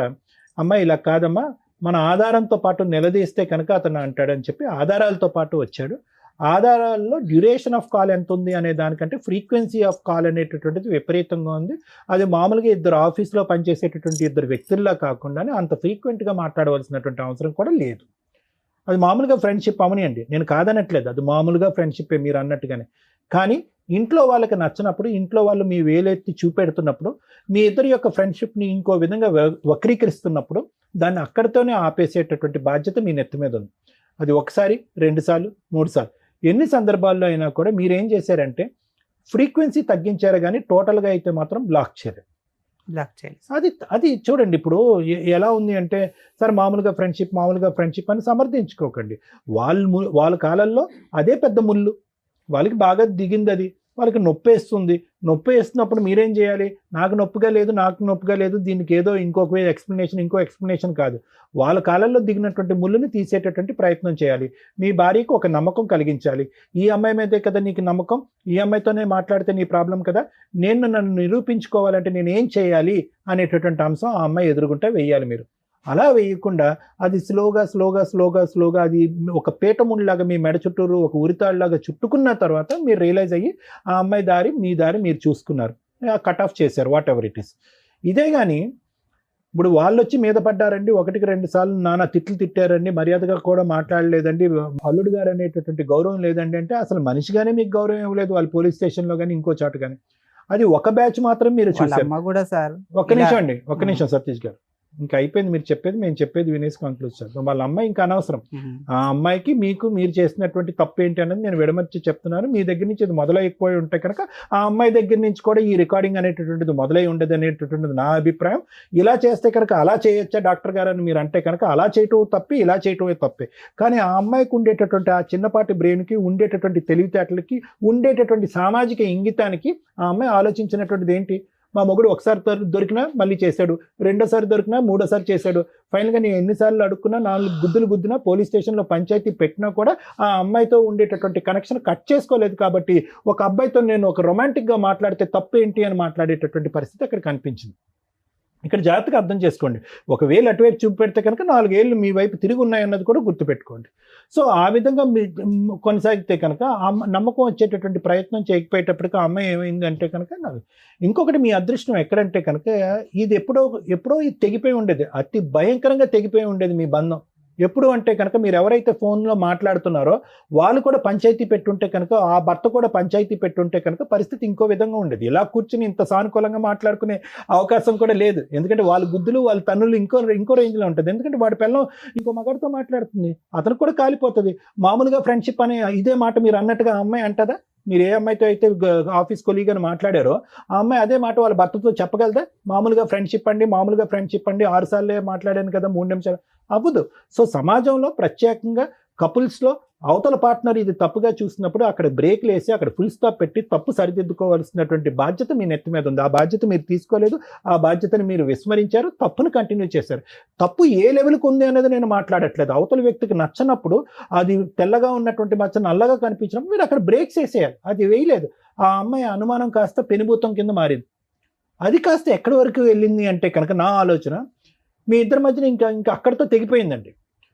అమ్మాయి ఇలా కాదమ్మా, మన ఆధారంతో పాటు నిలదీస్తే కనుక అతను అంటాడని చెప్పి ఆధారాలతో పాటు వచ్చాడు. ఆధారాల్లో డ్యూరేషన్ ఆఫ్ కాల్ ఎంత ఉంది అనే దానికంటే ఫ్రీక్వెన్సీ ఆఫ్ కాల్ అనేటటువంటిది విపరీతంగా ఉంది. అది మామూలుగా ఇద్దరు ఆఫీస్లో పనిచేసేటటువంటి ఇద్దరు వ్యక్తుల్లా కాకుండానే అంత ఫ్రీక్వెంట్గా మాట్లాడవలసినటువంటి అవసరం కూడా లేదు. అది మామూలుగా ఫ్రెండ్షిప్ అవనియండి, నేను కాదనట్లేదు, అది మామూలుగా ఫ్రెండ్షిప్పే మీరు అన్నట్టుగానే. కానీ ఇంట్లో వాళ్ళకి నచ్చినప్పుడు, ఇంట్లో వాళ్ళు మీ వేలెత్తి చూపెడుతున్నప్పుడు, మీ ఇద్దరి యొక్క ఫ్రెండ్షిప్ని ఇంకో విధంగా వక్రీకరిస్తున్నప్పుడు, దాన్ని అక్కడితోనే ఆపేసేటటువంటి బాధ్యత మీ నెత్తి మీద ఉంది. అది 1 సారి, 2 సార్లు, 3 సార్లు, ఎన్ని సందర్భాల్లో అయినా కూడా మీరేం చేశారంటే ఫ్రీక్వెన్సీ తగ్గించారు, కానీ టోటల్గా అయితే మాత్రం బ్లాక్ చేయరు. అది చూడండి. ఇప్పుడు ఎలా ఉంది అంటే, సార్ మామూలుగా ఫ్రెండ్షిప్ అని సమర్థించుకోకండి. వాళ్ళ కాలంలో అదే పెద్ద ముళ్ళు, వాళ్ళకి బాగా దిగింది, అది వాళ్ళకి నొప్పి వేస్తున్నప్పుడు మీరేం చేయాలి, నాకు నొప్పిగా లేదు, దీనికి ఏదో ఇంకో ఎక్స్ప్లెనేషన్ కాదు. వాళ్ళ కాలంలో దిగినటువంటి ముళ్ళుని తీసేటటువంటి ప్రయత్నం చేయాలి. మీ భార్యకు ఒక నమ్మకం కలిగించాలి. ఈ అమ్మాయి మీదే కదా నీకు నమ్మకం, ఈ అమ్మాయితోనే మాట్లాడితే నీ ప్రాబ్లం కదా, నన్ను నిరూపించుకోవాలంటే నేను ఏం చేయాలి అనేటటువంటి అంశం ఆ అమ్మాయి ఎదురుగుంటే వెయ్యాలి మీరు. అలా వేయకుండా అది స్లోగా అది ఒక పీటముడిలాగా మీ మెడ చుట్టూరు ఒక ఉరితాడులాగా చుట్టుకున్న తర్వాత మీరు రియలైజ్ అయ్యి ఆ అమ్మాయి దారి మీ దారి మీరు చూసుకున్నారు, కట్ ఆఫ్ చేశారు, వాట్ ఎవర్ ఇట్ ఈస్. ఇదే కానీ ఇప్పుడు వాళ్ళు వచ్చి మీద పడ్డారండి, 1-2 సార్లు నానా తిట్లు తిట్టారండి, మర్యాదగా కూడా మాట్లాడలేదండి, అల్లుడు గారు అనేటటువంటి గౌరవం లేదండి అంటే, అసలు మనిషిగానే మీకు గౌరవం ఇవ్వలేదు వాళ్ళు పోలీస్ స్టేషన్లో కానీ ఇంకో చోట కానీ. అది ఒక బ్యాచ్ మాత్రం మీరు చూసారు. ఒక్క నిమిషం సతీష్ గారు, ఇంకా అయిపోయింది మీరు చెప్పేది, మేము చెప్పేది వినేసి కంక్లూడ్ చేద్దాం. వాళ్ళ అమ్మాయి ఇంకా అనవసరం. ఆ అమ్మాయికి మీరు చేసినటువంటి తప్పు ఏంటి అనేది నేను విడమర్చి చెప్తున్నాను. మీ దగ్గర నుంచి ఇది మొదలైపోయి ఉంటే కనుక ఆ అమ్మాయి దగ్గర నుంచి కూడా ఈ రికార్డింగ్ అనేటటువంటిది మొదలై ఉండదు అనేటటువంటిది నా అభిప్రాయం. ఇలా చేస్తే కనుక అలా చేయొచ్చా డాక్టర్ గారు అని మీరు అంటే కనుక అలా చేయటం తప్పి, ఇలా చేయటమే తప్పే. కానీ ఆ అమ్మాయికి ఉండేటటువంటి ఆ చిన్నపాటి బ్రెయిన్కి, ఉండేటటువంటి తెలివితేటలకి, ఉండేటటువంటి సామాజిక ఇంగితానికి ఆ అమ్మాయి ఆలోచించినటువంటిది ఏంటి, మా మొగుడు ఒకసారి దొరికినా మళ్ళీ చేశాడు, రెండోసారి దొరికినా మూడోసారి చేశాడు, ఫైనల్గా నేను ఎన్నిసార్లు అడుక్కున్నా, 4 గుద్దులు గుద్దినా, పోలీస్ స్టేషన్లో పంచాయతీ పెట్టినా కూడా ఆ అమ్మాయితో ఉండేటటువంటి కనెక్షన్ కట్ చేసుకోలేదు. కాబట్టి ఒక అబ్బాయితో నేను ఒక రొమాంటిక్గా మాట్లాడితే తప్పు ఏంటి అని మాట్లాడేటటువంటి పరిస్థితి అక్కడ కనిపించింది. ఇక్కడ జాగ్రత్తగా అర్థం చేసుకోండి. ఒకవేళ అటువైపు చూపెడితే కనుక 4 ఏళ్ళు మీ వైపు తిరిగి ఉన్నాయన్నది కూడా గుర్తుపెట్టుకోండి. సో ఆ విధంగా మీ కొనసాగితే కనుక నమ్మకం వచ్చేటటువంటి ప్రయత్నం చేయకపోయేటప్పటికి ఆ అమ్మాయి ఏమైందంటే కనుక ఇంకొకటి మీ అదృష్టం ఎక్కడంటే కనుక ఇది ఎప్పుడో ఇది తెగిపోయి ఉండేది, అతి భయంకరంగా తెగిపోయి ఉండేది మీ బంధం. ఎప్పుడు అంటే కనుక మీరు ఎవరైతే ఫోన్లో మాట్లాడుతున్నారో వాళ్ళు కూడా పంచాయతీ పెట్టుంటే కనుక, ఆ భర్త కూడా పంచాయతీ పెట్టుంటే కనుక పరిస్థితి ఇంకో విధంగా ఉండేది. ఇలా కూర్చుని ఇంత సానుకూలంగా మాట్లాడుకునే అవకాశం కూడా లేదు. ఎందుకంటే వాళ్ళ గుద్దులు వాళ్ళ తన్నులు ఇంకో రేంజ్లో ఉంటుంది. ఎందుకంటే వాడి పిల్లం ఇంకో మగాడితో మాట్లాడుతుంది, అతను కూడా కాలిపోతుంది. మామూలుగా ఫ్రెండ్షిప్ అనే ఇదే మాట మీరు అన్నట్టుగా ఆ అమ్మాయి అంటదా? మీరు ఏ అమ్మాయితో అయితే ఆఫీస్ కొలీగ్ అని మాట్లాడారో ఆ అమ్మాయి అదే మాట వాళ్ళ భర్తతో చెప్పగలదా? మామూలుగా ఫ్రెండ్షిప్ అండి 6 సార్లే మాట్లాడాను కదా 3 నిమిషాలు అవ్వదు. సో సమాజంలో ప్రత్యేకంగా కపుల్స్లో అవతల పార్ట్నర్ ఇది తప్పుగా చూసినప్పుడు అక్కడ బ్రేక్లు వేసి అక్కడ ఫుల్ స్టాప్ పెట్టి తప్పు సరిదిద్దుకోవాల్సినటువంటి బాధ్యత మీ నెత్తి మీద ఉంది. ఆ బాధ్యత మీరు తీసుకోలేదు, ఆ బాధ్యతని మీరు విస్మరించారు, తప్పును కంటిన్యూ చేశారు. తప్పు ఏ లెవెల్కి ఉంది అనేది నేను మాట్లాడట్లేదు. అవతల వ్యక్తికి నచ్చనప్పుడు అది తెల్లగా ఉన్నటువంటి మచ్చ నల్లగా కనిపించినప్పుడు మీరు అక్కడ బ్రేక్స్ వేసేయాలి. అది వేయలేదు. ఆ అమ్మాయి అనుమానం కాస్త పెనుభూతం కింద మారింది. అది కాస్త ఎక్కడి వరకు వెళ్ళింది అంటే కనుక నా ఆలోచన మీ ఇద్దరి మధ్యన ఇంకా అక్కడితో తెగిపోయిందండి.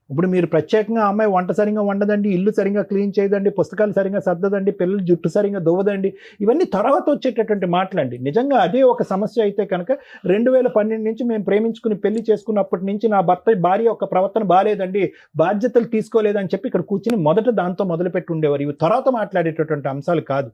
ఇప్పుడు మీరు ప్రత్యేకంగా అమ్మాయి వంట సరిగా వండదండి, ఇల్లు సరిగా క్లీన్ చేయదండి, పుస్తకాలు సరిగా సర్దదండి, పిల్లలు జుట్టు సరిగా దువ్వదండి, ఇవన్నీ తర్వాత వచ్చేటటువంటి మాటలండి. నిజంగా అదే ఒక సమస్య అయితే కనుక 2012 నుంచి మేము ప్రేమించుకుని పెళ్లి చేసుకున్నప్పటి నుంచి నా భార్య యొక్క ప్రవర్తన బాగాలేదండి, బాధ్యతలు తీసుకోలేదని చెప్పి ఇక్కడ కూర్చుని మొదట దాంతో మొదలుపెట్టి ఉండేవారు. ఇవి తర్వాత మాట్లాడేటటువంటి అంశాలు కాదు.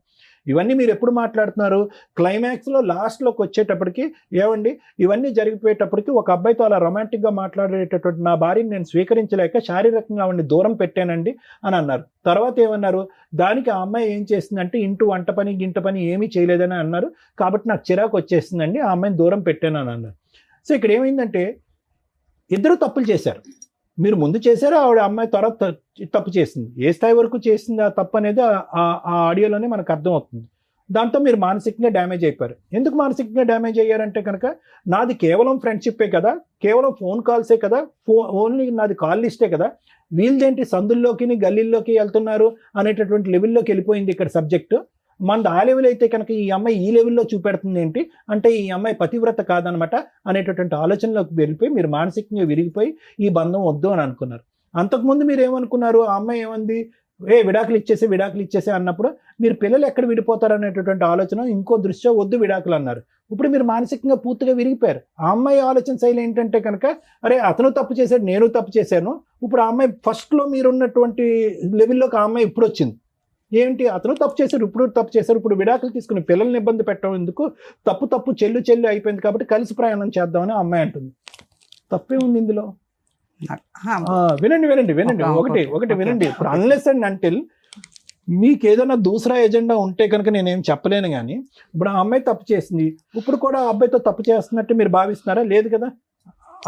ఇవన్నీ మీరు ఎప్పుడు మాట్లాడుతున్నారు? క్లైమాక్స్లో లాస్ట్లోకి వచ్చేటప్పటికి ఏమండి ఇవన్నీ జరిగిపోయేటప్పటికి ఒక అబ్బాయితో అలా రొమాంటిక్గా మాట్లాడేటటువంటి నా భార్యని నేను స్వీకరించలేక శారీరకంగా ఆవిడని దూరం పెట్టానండి అని అన్నారు. తర్వాత ఏమన్నారు? దానికి ఆ అమ్మాయి ఏం చేసిందంటే వంట పని గింట పని ఏమీ చేయలేదని అన్నారు, కాబట్టి నాకు చిరాకు వచ్చేసిందండి, ఆ అమ్మాయిని దూరం పెట్టాను అని అన్నారు. సో ఇక్కడ ఏమైందంటే ఇద్దరు తప్పులు చేశారు. మీరు ముందు చేశారు, ఆవిడ అమ్మాయి తర్వాత తప్పు చేసింది. ఏ స్థాయి వరకు చేసింది ఆ తప్పు అనేది ఆ ఆడియోలోనే మనకు అర్థమవుతుంది. దాంతో మీరు మానసికంగా డ్యామేజ్ అయిపోయారు. ఎందుకు మానసికంగా డ్యామేజ్ అయ్యారంటే కనుక నాది కేవలం ఫ్రెండ్షిప్పే కదా, కేవలం ఫోన్ కాల్సే కదా, ఓన్లీ నాది కాల్ లిస్టే కదా, వీళ్ళదేంటి సందుల్లోకి గల్లీల్లోకి వెళ్తున్నారు అనేటటువంటి లెవెల్లోకి వెళ్ళిపోయింది ఇక్కడ సబ్జెక్టు. మనది ఆ లెవెల్ అయితే కనుక ఈ అమ్మాయి ఈ లెవెల్లో చూపెడుతుంది ఏంటి అంటే ఈ అమ్మాయి పతివ్రత కాదనమాట అనేటటువంటి ఆలోచనలోకి వెళ్ళిపోయి మీరు మానసికంగా విరిగిపోయి ఈ బంధం వద్దు అని అనుకున్నారు. అంతకుముందు మీరు ఏమనుకున్నారు? ఆ అమ్మాయి ఏమంది? విడాకులు ఇచ్చేసే అన్నప్పుడు మీరు పిల్లలు ఎక్కడ విడిపోతారు అనేటటువంటి ఆలోచన ఇంకో దృష్ట్యా వద్దు విడాకులు అన్నారు. ఇప్పుడు మీరు మానసికంగా పూర్తిగా విరిగిపోయారు. ఆ అమ్మాయి ఆలోచన శైలి ఏంటంటే కనుక అరే అతను తప్పు చేశాడు, నేను తప్పు చేశాను. ఇప్పుడు ఆ అమ్మాయి ఫస్ట్లో మీరున్నటువంటి లెవెల్లోకి ఆ అమ్మాయి ఇప్పుడు వచ్చింది. ఏంటి అతను తప్పు చేశారు, ఇప్పుడు విడాకులు తీసుకుని పిల్లల్ని ఇబ్బంది పెట్టడం ఎందుకు, తప్పు చెల్లు అయిపోయింది కాబట్టి కలిసి ప్రయాణం చేద్దామని అమ్మాయి అంటుంది. తప్పే ఉంది ఇందులో? వినండి ఒకటి వినండి. ఇప్పుడు అన్లెస్ అండ్ అంటిల్ మీకు ఏదైనా దూసరా ఎజెండా ఉంటే కనుక నేనేం చెప్పలేను. కానీ ఇప్పుడు ఆ అమ్మాయి తప్పు చేసింది, ఇప్పుడు కూడా ఆ అబ్బాయితో తప్పు చేస్తున్నట్టు మీరు భావిస్తున్నారా? లేదు కదా,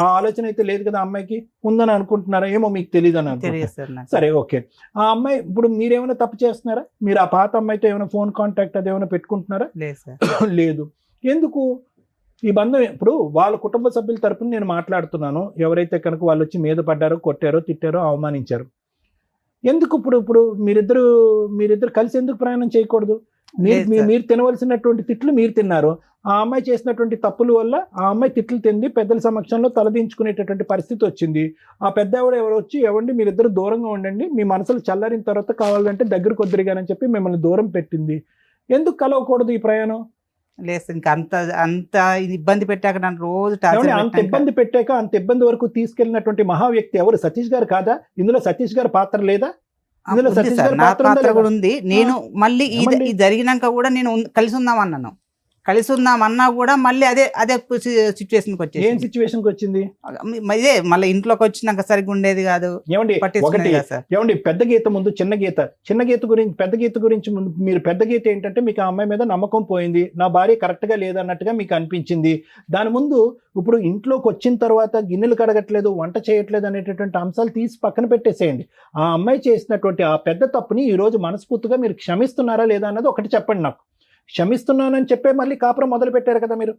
ఆ ఆలోచన అయితే లేదు కదా. అమ్మాయికి ఉందని అనుకుంటున్నారా? ఏమో మీకు తెలియదు అని అనుకుంటున్నారా? సరే ఓకే. ఆ అమ్మాయి ఇప్పుడు మీరేమైనా తప్పు చేస్తున్నారా? మీరు ఆ పాత అమ్మాయితో ఏమైనా ఫోన్ కాంటాక్ట్ అది ఏమైనా పెట్టుకుంటున్నారా? లేదు. ఎందుకు ఈ బంధం? ఇప్పుడు వాళ్ళ కుటుంబ సభ్యుల తరపున నేను మాట్లాడుతున్నాను. ఎవరైతే కనుక వాళ్ళు వచ్చి మీద పడ్డారో, కొట్టారో, తిట్టారో, అవమానించారు, ఎందుకు ఇప్పుడు మీరిద్దరు కలిసి ఎందుకు ప్రయాణం చేయకూడదు? మీరు తినవలసినటువంటి తిట్లు మీరు తిన్నారు. ఆ అమ్మాయి చేసినటువంటి తప్పుల వల్ల ఆ అమ్మాయి తిట్లు తింది, పెద్దల సమక్షంలో తలదించుకునేటటువంటి పరిస్థితి వచ్చింది. ఆ పెద్ద ఎవరు వచ్చి ఎవండి మీరిద్దరు దూరంగా ఉండండి, మీ మనసులు చల్లారిన తర్వాత కావాలంటే దగ్గరకు వద్దురుగానని చెప్పి మిమ్మల్ని దూరం పెట్టింది. ఎందుకు కలవకూడదు ఈ ప్రయాణం? లేదు, ఇంకా అంత ఇబ్బంది పెట్టాక నన్ను రోజు అంత ఇబ్బంది వరకు తీసుకెళ్ళినటువంటి మహా వ్యక్తి ఎవరు? సతీష్ గారు కాదా? ఇందులో సతీష్ గారి పాత్ర లేదా? ఇందులో సతీష్ గారి పాత్ర కూడా ఉంది. నేను మళ్ళీ ఇది జరిగినాక కూడా నేను కలిసి ఉందామన్నా కూడా మళ్ళీ అదే సిచ్యువేషన్కి వచ్చేది. ఏం సిచ్యువేషన్కి వచ్చింది? ఇదే మళ్ళీ ఇంట్లోకి వచ్చినాక సరిగ్గా ఉండేది కాదు. ఏమండి పెద్ద గీత ముందు చిన్న గీత గురించి పెద్ద గీత గురించి ముందు మీరు పెద్ద గీత ఏంటంటే మీకు ఆ అమ్మాయి మీద నమ్మకం పోయింది, నా భార్య కరెక్ట్ గా లేదన్నట్టుగా మీకు అనిపించింది. దాని ముందు ఇప్పుడు ఇంట్లోకి వచ్చిన తర్వాత గిన్నెలు కడగట్లేదు, వంట చేయట్లేదు అనేటటువంటి అంశాలు తీసి పక్కన పెట్టేసేయండి. ఆ అమ్మాయి చేసినటువంటి ఆ పెద్ద తప్పుని ఈ రోజు మనస్ఫూర్తిగా మీరు క్షమిస్తున్నారా లేదా అన్నది ఒకటి చెప్పండి నాకు. క్షమిస్తున్నానని చెప్పే మళ్ళీ కాపురం మొదలు పెట్టారు కదా మీరు.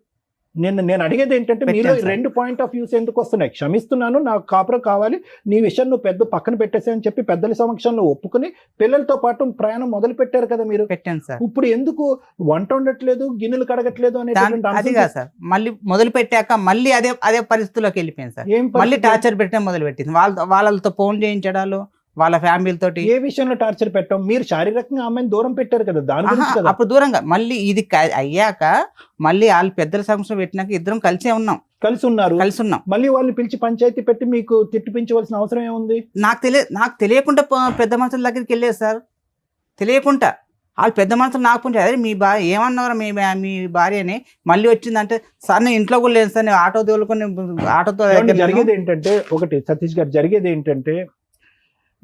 నేను అడిగేది ఏంటంటే మీరు పెట్టాను సార్. 2 పాయింట్ ఆఫ్ వ్యూస్ ఎందుకు వస్తున్నాయి? క్షమిస్తున్నాను, నాకు కాపురం కావాలి, నీ విషయం నువ్వు పెద్ద పక్కన పెట్టేసాయని చెప్పి పెద్దల సమక్షంలో ఒప్పుకుని పిల్లలతో పాటు ప్రయాణం మొదలు పెట్టారు కదా మీరు. పెట్టాను సార్. ఇప్పుడు ఎందుకు వంట ఉండట్లేదు, గిన్నెలు కడగట్లేదు అది కాదు సార్, మళ్ళీ మొదలు పెట్టాక మళ్ళీ అదే పరిస్థితిలోకి వెళ్ళిపోయింది సార్. మళ్ళీ టార్చర్ పెట్టడం మొదలు పెట్టింది. వాళ్ళతో ఫోన్ చేయించడాలు, వాళ్ళ ఫ్యామిలీలతోటి. ఏ విషయంలో టార్చర్ పెట్టాం? మీరు శారీరకంగా అమ్మాయిని దూరం పెట్టారు కదా, దాని గురించి కదా. అప్పుడు దూరంగా మళ్ళీ ఇది అయ్యాక మళ్ళీ వాళ్ళు పెద్దల సమస్య పెట్టినాక ఇద్దరం కలిసే ఉన్నాం, కలిసి ఉన్నాం. మళ్ళీ వాళ్ళని పిలిచి పంచాయతీ పెట్టి మీకు తిట్టిపించవలసిన అవసరం ఏముంది? నాకు తెలియకుండా పెద్ద మనుషుల దగ్గరికి వెళ్ళేది సార్. తెలియకుండా వాళ్ళు పెద్ద మనుషులు నాకు పుంచారు, అదే మీ భార్య ఏమన్నారు, మీ భార్యని మళ్ళీ వచ్చిందంటే సార్ నేను ఇంట్లో కూడా లేదు సార్, నేను ఆటో తోలుకొని ఆటోతో. జరిగేది ఏంటంటే ఒకటి సతీష్ గారు, జరిగేది ఏంటంటే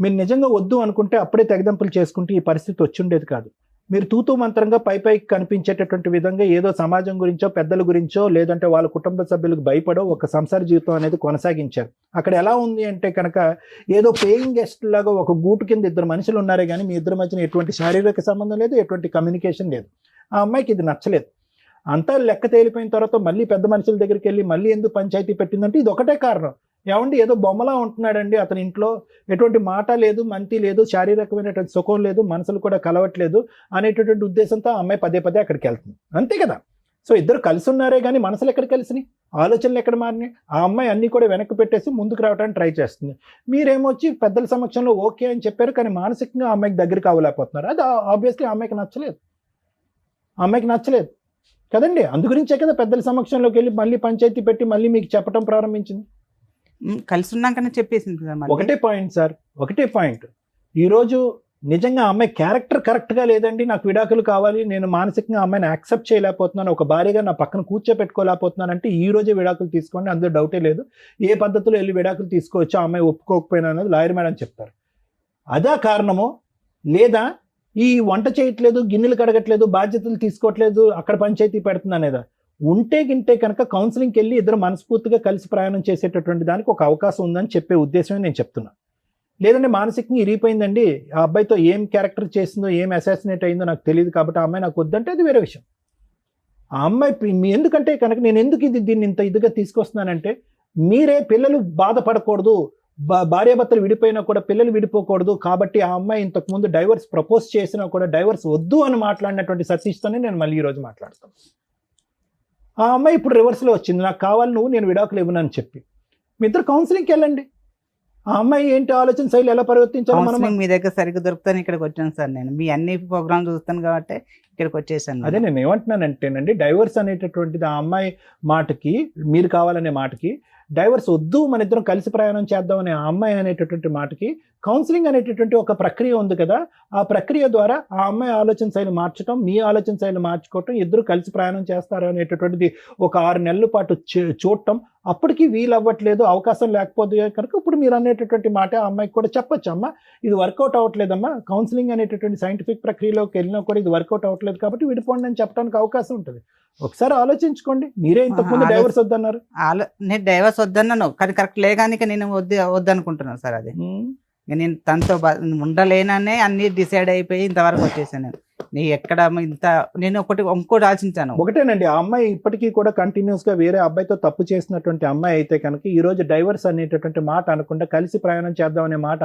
మీరు నిజంగా వద్దు అనుకుంటే అప్పుడే తెగదంపులు చేసుకుంటే ఈ పరిస్థితి వచ్చుండేది కాదు. మీరు తూతూ మంత్రంగా పైకి కనిపించేటటువంటి విధంగా ఏదో సమాజం గురించో పెద్దల గురించో లేదంటే వాళ్ళ కుటుంబ సభ్యులకు భయపడో ఒక సంసార జీవితం అనేది కొనసాగించారు. అక్కడ ఎలా ఉంది అంటే కనుక ఏదో పేయింగ్ గెస్ట్ లాగా ఒక గూటు కింద ఇద్దరు మనుషులు ఉన్నారే కానీ మీ ఇద్దరి మధ్యన ఎటువంటి శారీరక సంబంధం లేదు, ఎటువంటి కమ్యూనికేషన్ లేదు. ఆ అమ్మాయికి ఇది నచ్చలేదు. అంతా లెక్క తేలిపోయిన తర్వాత మళ్ళీ పెద్ద మనుషుల దగ్గరికి వెళ్ళి మళ్ళీ ఎందుకు పంచాయతీ పెట్టిందంటే ఇది ఒకటే కారణం. ఏమండి ఏదో బొమ్మలా ఉంటున్నాడండి అతని ఇంట్లో, ఎటువంటి మాట లేదు, మంతి లేదు, శారీరకమైనటువంటి సుఖం లేదు, మనసులు కూడా కలవట్లేదు అనేటటువంటి ఉద్దేశంతో ఆ అమ్మాయి పదే అక్కడికి వెళ్తుంది. అంతే కదా. సో ఇద్దరు కలిసి ఉన్నారే కానీ మనసులు ఎక్కడ కలిసినాయి, ఆలోచనలు ఎక్కడ మారినాయి? ఆ అమ్మాయి అన్నీ కూడా వెనక్కి పెట్టేసి ముందుకు రావడానికి ట్రై చేస్తుంది. మీరేమొచ్చి పెద్దల సమక్షంలో ఓకే అని చెప్పారు కానీ మానసికంగా ఆ అమ్మాయికి దగ్గరికి అవ్వలేకపోతున్నారు. అది ఆబ్వియస్లీ ఆ అమ్మాయికి నచ్చలేదు కదండి. అందు గురించే కదా పెద్దల సమక్షంలోకి వెళ్ళి మళ్ళీ పంచాయతీ పెట్టి మళ్ళీ మీకు చెప్పడం ప్రారంభించింది. కలిసి ఉన్నాకనే చెప్పేసింది. ఒకటే పాయింట్ సార్, ఒకటే పాయింట్. ఈరోజు నిజంగా అమ్మాయి క్యారెక్టర్ కరెక్ట్గా లేదండి, నాకు విడాకులు కావాలి, నేను మానసికంగా అమ్మాయిని యాక్సెప్ట్ చేయలేకపోతున్నాను, ఒక భార్యగా నా పక్కన కూర్చోపెట్టుకోలేకపోతున్నాను అంటే ఈ రోజే విడాకులు తీసుకోండి, అందులో డౌటే లేదు. ఏ పద్ధతిలో వెళ్ళి విడాకులు తీసుకోవచ్చో అమ్మాయి ఒప్పుకోకపోయినా అనేది లాయర్ మేడం చెప్తారు. అదా కారణమో లేదా ఈ వంట చేయట్లేదు, గిన్నెలు కడగట్లేదు, బాధ్యతలు తీసుకోవట్లేదు, అక్కడ పంచాయతీ పెడుతుంది అనేదా? గింటే కనుక కౌన్సిలింగ్కి వెళ్ళి ఇద్దరు మనస్ఫూర్తిగా కలిసి ప్రయాణం చేసేటటువంటి దానికి ఒక అవకాశం ఉందని చెప్పే ఉద్దేశమే నేను చెప్తున్నా. లేదంటే మానసికంగా ఇరిగిపోయిందండి, ఆ అబ్బాయితో ఏం క్యారెక్టర్ చేసిందో, ఏం అసాసినేట్ అయిందో నాకు తెలియదు కాబట్టి ఆ అమ్మాయి నాకు వద్దంటే అది వేరే విషయం. ఆ అమ్మాయి ఎందుకంటే కనుక నేను ఎందుకు దీన్ని ఇంత ఇదిగా తీసుకొస్తున్నానంటే మీరే పిల్లలు బాధపడకూడదు, భార్యాభర్తలు విడిపోయినా కూడా పిల్లలు విడిపోకూడదు కాబట్టి ఆ అమ్మాయి ఇంతకుముందు డైవర్స్ ప్రపోజ్ చేసినా కూడా డైవర్స్ వద్దు అని మాట్లాడినటువంటి సతీష్తోనే నేను మళ్ళీ ఈరోజు మాట్లాడతాను. ఆ అమ్మాయి ఇప్పుడు రివర్స్లో వచ్చింది, నాకు కావాలి నువ్వు, నేను విడాకులు ఇవ్వనని చెప్పి. మీ ఇద్దరు కౌన్సిలింగ్కి వెళ్ళండి. ఆ అమ్మాయి ఏంటి ఆలోచన శైలి ఎలా పరివర్తించాలో మనం మీ దగ్గర సరిగ్గా దొరుకుతాను ఇక్కడికి వచ్చాను సార్. నేను మీ అన్ని ప్రోగ్రామ్ చూస్తాను కాబట్టి ఇక్కడికి వచ్చేసాను. అదే నేను ఏమంటున్నానంటేనండి, డైవర్స్ అనేటటువంటిది ఆ అమ్మాయి మాటకి, మీరు కావాలనే మాటకి, డైవర్స్ వద్దు మన ఇద్దరం కలిసి ప్రయాణం చేద్దాం అనే ఆ అమ్మాయి అనేటటువంటి మాటకి కౌన్సిలింగ్ అనేటటువంటి ఒక ప్రక్రియ ఉంది కదా, ఆ ప్రక్రియ ద్వారా ఆ అమ్మాయి ఆలోచన శైలి మార్చడం, మీ ఆలోచన శైలి మార్చుకోవటం, ఇద్దరు కలిసి ప్రయాణం చేస్తారు అనేటటువంటిది ఒక 6 నెలల పాటు చూడటం. అప్పటికి వీలు అవ్వట్లేదు, అవకాశం లేకపోతే కనుక ఇప్పుడు మీరు అనేటటువంటి మాట ఆ అమ్మాయికి కూడా చెప్పొచ్చు, అమ్మా ఇది వర్కౌట్ అవ్వట్లేదమ్మా, కౌన్సిలింగ్ అనేటటువంటి సైంటిఫిక్ ప్రక్రియలోకి వెళ్ళినా కూడా ఇది వర్కౌట్ అవ్వట్లేదు కాబట్టి విడిపోండి అని చెప్పడానికి అవకాశం ఉంటుంది. ఒకసారి ఆలోచించుకోండి. మీరే ఇంతకుముందు డైవర్స్ వద్దన్నారు. నేను డైవర్స్ వద్దన్నాను కానీ కరెక్ట్ లేగానికి నేను వద్దనుకుంటున్నాను సార్. అది నేను తనతో ఉండలేననే అన్ని డిసైడ్ అయిపోయి ఇంతవరకు వచ్చేసాను. నేను ఇంకోటి ఆలోచించాను. ఒకటేనండి, ఆ అమ్మాయి ఇప్పటికీ కూడా కంటిన్యూస్ గా వేరే అబ్బాయితో తప్పు చేసినటువంటి అమ్మాయి అయితే కనుక ఈ రోజు డైవర్స్ అనేటటువంటి మాట అనకుండా కలిసి ప్రయాణం చేద్దాం అనే మాట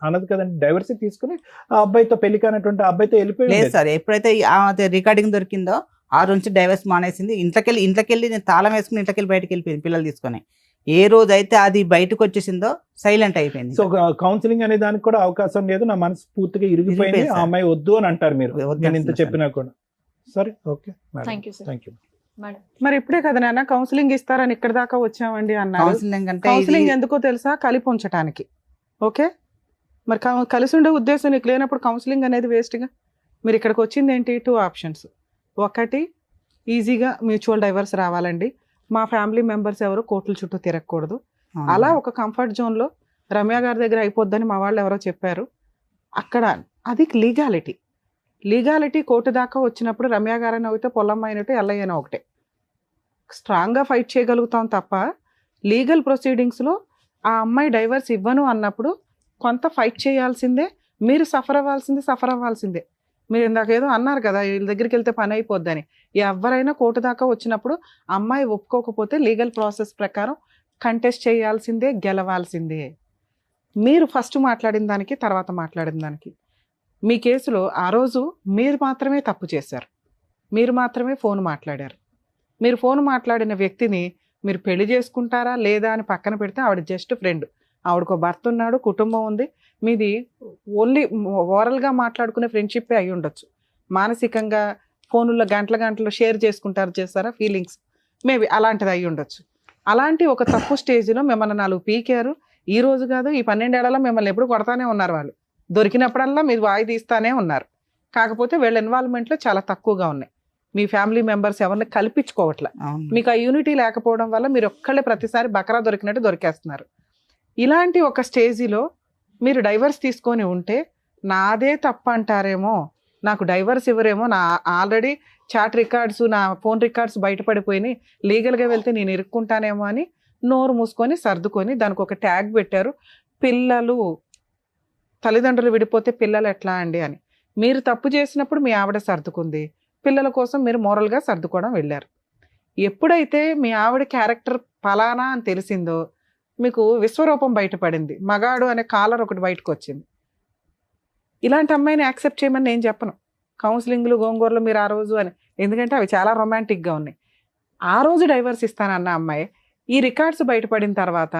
అన్నది కదండి. డైవర్స్ తీసుకుని ఆ అబ్బాయితో పెళ్లి కానటువంటి అబ్బాయితో వెళ్ళిపోయింది సార్. ఎప్పుడైతే రికార్డింగ్ దొరికిందో ఆ నుంచి డైవర్స్ మానేసింది. ఇంట్లోకెళ్ళి నేను తాళం వేసుకుని ఇంట్లోకెళ్ళి బయటకు వెళ్ళిపోయింది పిల్లలు తీసుకొని. ఏ రోజు అయితే అది బయటకు వచ్చేసిందో సైలెంట్ అయిపోయింది. సో కౌన్సిలింగ్ అనే దానికి కూడా అవకాశం లేదు, నా మనసు పూర్తిగా ఇరిగిపోయింది, ఆ అమ్మాయి వద్దు అని అంటారు మీరు, నేను ఇంత చెప్పినా కూడా. సరే, ఓకే, థ్యాంక్ యూ. మరి ఇప్పుడే కదా నాన్న కౌన్సిలింగ్ ఇస్తారని ఇక్కడ దాకా వచ్చామండి అన్నారు. కౌన్సిలింగ్ ఎందుకో తెలుసా? కలిపి ఉంచడానికి. ఓకే, మరి కలిసి ఉండే ఉద్దేశం నీకు లేనప్పుడు కౌన్సిలింగ్ అనేది వేస్ట్గా. మీరు ఇక్కడికి వచ్చింది ఏంటి? 2 ఆప్షన్స్. ఒకటి, ఈజీగా మ్యూచువల్ డైవర్స్ రావాలండి, మా ఫ్యామిలీ మెంబర్స్ ఎవరు కోర్టుల చుట్టూ తిరగకూడదు, అలా ఒక కంఫర్ట్ జోన్లో రమ్య గారి దగ్గర అయిపోద్దని మా వాళ్ళు ఎవరో చెప్పారు. అక్కడ అది లీగాలిటీ కోర్టు దాకా వచ్చినప్పుడు రమ్య గారైనా ఒకటే, పొల్లమ్మ అయినట్టు, ఎల్లయ్యనా ఒకటే. స్ట్రాంగ్గా ఫైట్ చేయగలుగుతాం తప్ప లీగల్ ప్రొసీడింగ్స్లో ఆ అమ్మాయి డైవర్స్ ఇవ్వను అన్నప్పుడు కొంత ఫైట్ చేయాల్సిందే, మీరు సఫర్ అవ్వాల్సిందే. మీరు ఇందాక ఏదో అన్నారు కదా వీళ్ళ దగ్గరికి వెళ్తే పని అయిపోద్దని. ఎవరైనా కోర్టు దాకా వచ్చినప్పుడు అమ్మాయి ఒప్పుకోకపోతే లీగల్ ప్రాసెస్ ప్రకారం కంటెస్ట్ చేయాల్సిందే, గెలవాల్సిందే. మీరు ఫస్ట్ మాట్లాడిన దానికి, తర్వాత మాట్లాడిన దానికి, మీ కేసులో ఆ రోజు మీరు మాత్రమే తప్పు చేశారు. మీరు మాత్రమే ఫోన్ మాట్లాడారు. మీరు ఫోన్ మాట్లాడిన వ్యక్తిని మీరు పెళ్లి చేసుకుంటారా లేదా అని పక్కన పెడితే ఆవిడ జస్ట్ ఫ్రెండ్. ఆవిడకు భర్త ఉన్నాడు, కుటుంబం ఉంది. మీది ఓన్లీ ఓరల్గా మాట్లాడుకునే ఫ్రెండ్షిప్పే అయి ఉండొచ్చు. మానసికంగా ఫోనుల్లో గంటలు షేర్ చేసుకుంటారు, చేస్తారా ఫీలింగ్స్, మేబీ అలాంటిది అయి ఉండొచ్చు. అలాంటి ఒక తప్పు స్టేజ్లో మిమ్మల్ని 4 పీకారు. ఈ రోజు కాదు, ఈ 12 ఏళ్లలో మిమ్మల్ని ఎప్పుడు కొడతానే ఉన్నారు. వాళ్ళు దొరికినప్పుడల్లా మీరు వాయి తీస్తానే ఉన్నారు. కాకపోతే వీళ్ళ ఇన్వాల్వ్మెంట్లో చాలా తక్కువగా ఉన్నాయి. మీ ఫ్యామిలీ మెంబర్స్ ఎవరిని కల్పించుకోవట్లే. మీకు ఆ యూనిటీ లేకపోవడం వల్ల మీరు ఒక్కళ్ళే ప్రతిసారి బకరా దొరికినట్టు దొరికేస్తున్నారు. ఇలాంటి ఒక స్టేజిలో మీరు డైవర్స్ తీసుకొని ఉంటే నాదే తప్పు అంటారేమో, నాకు డైవర్స్ ఇవ్వరేమో, నా ఆల్రెడీ చాట్ రికార్డ్స్, నా ఫోన్ రికార్డ్స్ బయటపడిపోయినాయి, లీగల్గా వెళ్తే నేను ఇరుక్కుంటానేమో అని నోరు మూసుకొని సర్దుకొని దానికి ఒక ట్యాగ్ పెట్టారు, పిల్లలు. తల్లిదండ్రులు విడిపోతే పిల్లలు ఎట్లా అండి అని. మీరు తప్పు చేసినప్పుడు మీ ఆవిడ సర్దుకుంది, పిల్లల కోసం మీరు మోరల్గా సర్దుకోవడం వెళ్ళారు. ఎప్పుడైతే మీ ఆవిడ క్యారెక్టర్ ఫలానా అని తెలిసిందో మీకు విశ్వరూపం బయటపడింది, మగాడు అనే కాలర్ ఒకటి బయటకు వచ్చింది. ఇలాంటి అమ్మాయిని యాక్సెప్ట్ చేయమని నేను చెప్పను. కౌన్సిలింగ్లు గోంగూరలు మీరు ఆ రోజు అని, ఎందుకంటే అవి చాలా రొమాంటిక్గా ఉన్నాయి. ఆ రోజు డైవర్స్ ఇస్తానన్న అమ్మాయి ఈ రికార్డ్స్ బయటపడిన తర్వాత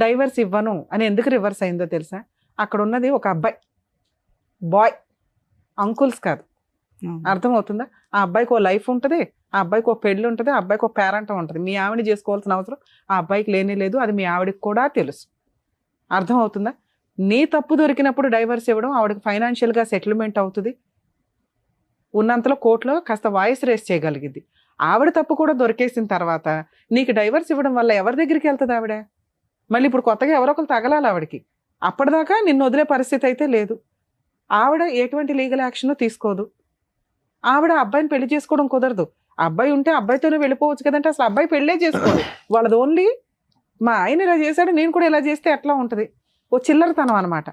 డైవర్స్ ఇవ్వను అని ఎందుకు రివర్స్ అయిందో తెలుసా? అక్కడ ఉన్నది ఒక అబ్బాయి, బాయ్, అంకుల్స్ కాదు. అర్థమవుతుందా? ఆ అబ్బాయికి ఓ లైఫ్ ఉంటుంది, ఆ అబ్బాయికి ఒక పెళ్ళి ఉంటుంది, ఆ అబ్బాయికి ఒక పేరెంట్ ఉంటుంది. మీ ఆవిడ చేసుకోవాల్సిన అవసరం ఆ అబ్బాయికి లేనే లేదు. అది మీ ఆవిడకి కూడా తెలుసు. అర్థమవుతుందా? నీ తప్పు దొరికినప్పుడు డైవర్స్ ఇవ్వడం ఆవిడకి ఫైనాన్షియల్గా సెటిల్మెంట్ అవుతుంది. ఉన్నంతలో కోర్టులో కాస్త వాయిస్ రేస్ చేయగలిగింది. ఆవిడ తప్పు కూడా దొరికేసిన తర్వాత నీకు డైవర్స్ ఇవ్వడం వల్ల ఎవరి దగ్గరికి వెళ్తుంది ఆవిడ? మళ్ళీ ఇప్పుడు కొత్తగా ఎవరో ఒకరు తగలాలి ఆవిడకి. అప్పటిదాకా నిన్ను వదిలే పరిస్థితి అయితే లేదు. ఆవిడ ఎటువంటి లీగల్ యాక్షన్ తీసుకోదు. ఆవిడ అబ్బాయిని పెళ్లి చేసుకోవడం కుదరదు. అబ్బాయి ఉంటే అబ్బాయితోనే వెళ్ళిపోవచ్చు కదంటే అసలు అబ్బాయి పెళ్ళే చేసుకోదు. వాళ్ళది ఓన్లీ మా ఆయన ఇలా చేశాడు, నేను కూడా ఇలా చేస్తే ఎట్లా ఉంటుంది, ఓ చిల్లరతనం అనమాట.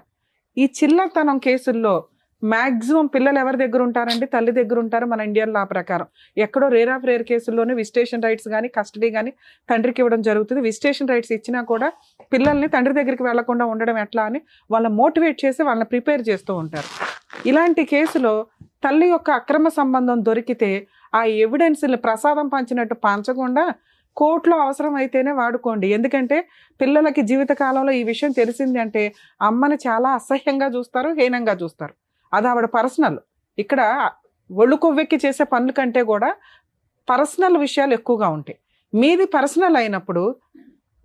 ఈ చిల్లరతనం కేసుల్లో మ్యాక్సిమం పిల్లలు ఎవరి దగ్గర ఉంటారండి? తల్లి దగ్గర ఉంటారు. మన ఇండియన్ లా ప్రకారం ఎక్కడో రేర్ ఆఫ్ రేర్ కేసుల్లోనే విజిటేషన్ రైట్స్ కానీ కస్టడీ కానీ తండ్రికి ఇవ్వడం జరుగుతుంది. విజిటేషన్ రైట్స్ ఇచ్చినా కూడా పిల్లల్ని తండ్రి దగ్గరికి వెళ్లకుండా ఉండడం ఎట్లా అని వాళ్ళని మోటివేట్ చేసి వాళ్ళని ప్రిపేర్ చేస్తూ ఉంటారు. ఇలాంటి కేసులో తల్లి యొక్క అక్రమ సంబంధం దొరికితే ఆ ఎవిడెన్స్ని ప్రసాదం పంచినట్టు పంచకుండా కోర్టులో అవసరం అయితేనే వాడుకోండి. ఎందుకంటే పిల్లలకి జీవితకాలంలో ఈ విషయం తెలిసింది అంటే అమ్మని చాలా అసహ్యంగా చూస్తారు, హీనంగా చూస్తారు. అది ఆవిడ పర్సనల్. ఇక్కడ ఒళ్ళు కొవ్వెక్కి చేసే పనుల కంటే కూడా పర్సనల్ విషయాలు ఎక్కువగా ఉంటాయి. మీది పర్సనల్ అయినప్పుడు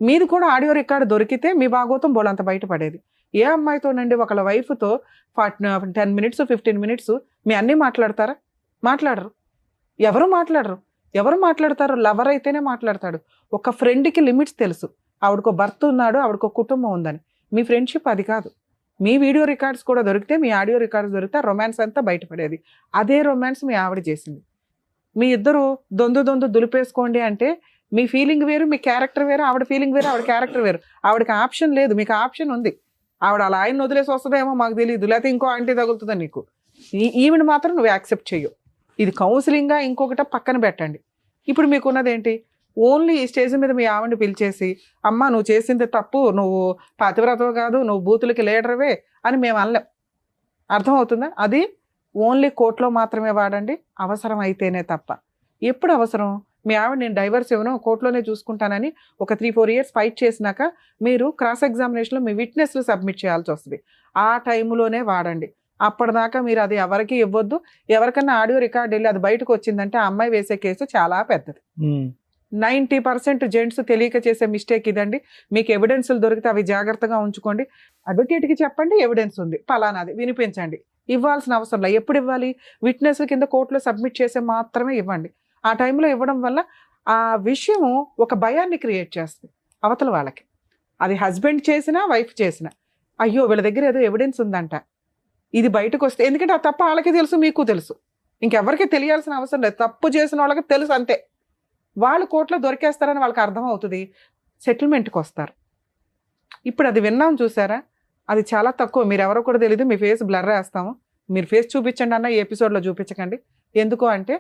మీది కూడా ఆడియో రికార్డు దొరికితే మీ భాగోతం బోలంత బయటపడేది. ఏ అమ్మాయితోనండి ఒకళ్ళ వైఫ్తో 10 minutes 15 minutes మీ అన్నీ మాట్లాడతారా? మాట్లాడరు. ఎవరు మాట్లాడరు. ఎవరు మాట్లాడతారు? లవర్ అయితేనే మాట్లాడతాడు. ఒక ఫ్రెండ్కి లిమిట్స్ తెలుసు. ఆవిడకో భర్త ఉన్నాడు, ఆవిడకో కుటుంబం ఉందని. మీ ఫ్రెండ్షిప్ అది కాదు. మీ వీడియో రికార్డ్స్ కూడా దొరికితే, మీ ఆడియో రికార్డ్స్ దొరికితే రొమాన్స్ అంతా బయటపడేది. అదే రొమాన్స్ మీ ఆవిడ చేసింది. మీ ఇద్దరు దొందు దులిపేసుకోండి అంటే మీ ఫీలింగ్ వేరు, మీ క్యారెక్టర్ వేరు, ఆవిడ ఫీలింగ్ వేరు, ఆవిడ క్యారెక్టర్ వేరు. ఆవిడకి ఆప్షన్ లేదు, మీకు ఆప్షన్ ఉంది. ఆవిడ అలా ఆయన వదిలేసి వస్తుందేమో మాకు తెలియదు, లేకపోతే ఇంకో ఆంటీ తగులుతుందా నీకు. ఈవిడ మాత్రం నువ్వు యాక్సెప్ట్ చెయ్యవు. ఇది కౌన్సిలింగ్గా ఇంకొకట పక్కన పెట్టండి. ఇప్పుడు మీకున్నది ఏంటి? ఓన్లీ ఈ స్టేజ్ మీద మీ ఆవిడని పిలిచేసి అమ్మ నువ్వు చేసింది తప్పు, నువ్వు పతివ్రతవు కాదు, నువ్వు బూతులకి లీడర్వే అని మేము అనలేం. అర్థమవుతుందా? అది ఓన్లీ కోర్టులో మాత్రమే వాడండి, అవసరం అయితేనే తప్ప. ఎప్పుడు అవసరం? మీ ఆవిడ నేను డైవర్స్ ఇవ్వను, కోర్టులోనే చూసుకుంటానని ఒక 3-4 years ఫైట్ చేసినాక మీరు క్రాస్ ఎగ్జామినేషన్లో మీ విట్నెస్లు సబ్మిట్ చేయాల్సి వస్తుంది. ఆ టైంలోనే వాడండి. అప్పటిదాకా మీరు అది ఎవరికి ఇవ్వద్దు. ఎవరికన్నా ఆడియో రికార్డ్ వెళ్ళి అది బయటకు వచ్చిందంటే ఆ అమ్మాయి వేసే కేసు చాలా పెద్దది. 90% జెంట్స్ తెలియక చేసే మిస్టేక్ ఇదండి. మీకు ఎవిడెన్స్లు దొరికితే అవి జాగ్రత్తగా ఉంచుకోండి. అడ్వకేట్కి చెప్పండి ఎవిడెన్స్ ఉంది పలానాది వినిపించండి. ఇవ్వాల్సిన అవసరం లేదు. ఎప్పుడు ఇవ్వాలి? విట్నెస్ల కింద కోర్టులో సబ్మిట్ చేసే మాత్రమే ఇవ్వండి. ఆ టైంలో ఇవ్వడం వల్ల ఆ విషయం ఒక భయాన్ని క్రియేట్ చేస్తుంది అవతల వాళ్ళకి. అది హస్బెండ్ చేసినా వైఫ్ చేసినా, అయ్యో వీళ్ళ దగ్గర ఏదో ఎవిడెన్స్ ఉందంట, ఇది బయటకు వస్తే, ఎందుకంటే ఆ తప్ప వాళ్ళకి తెలుసు, మీకు తెలుసు, ఇంకెవరికి తెలియాల్సిన అవసరం లేదు. తప్పు చేసిన వాళ్ళకి తెలుసు అంతే. వాళ్ళు కోర్టులో దొరికేస్తారని వాళ్ళకి అర్థం అవుతుంది, సెటిల్మెంట్కి వస్తారు. ఇప్పుడు అది విన్నాం చూసారా, అది చాలా తక్కువ. మీరు ఎవరో కూడా తెలియదు, మీ ఫేస్ బ్లర్ వేస్తాము, మీరు ఫేస్ చూపించండి అన్న ఈ ఎపిసోడ్లో చూపించకండి. ఎందుకు అంటే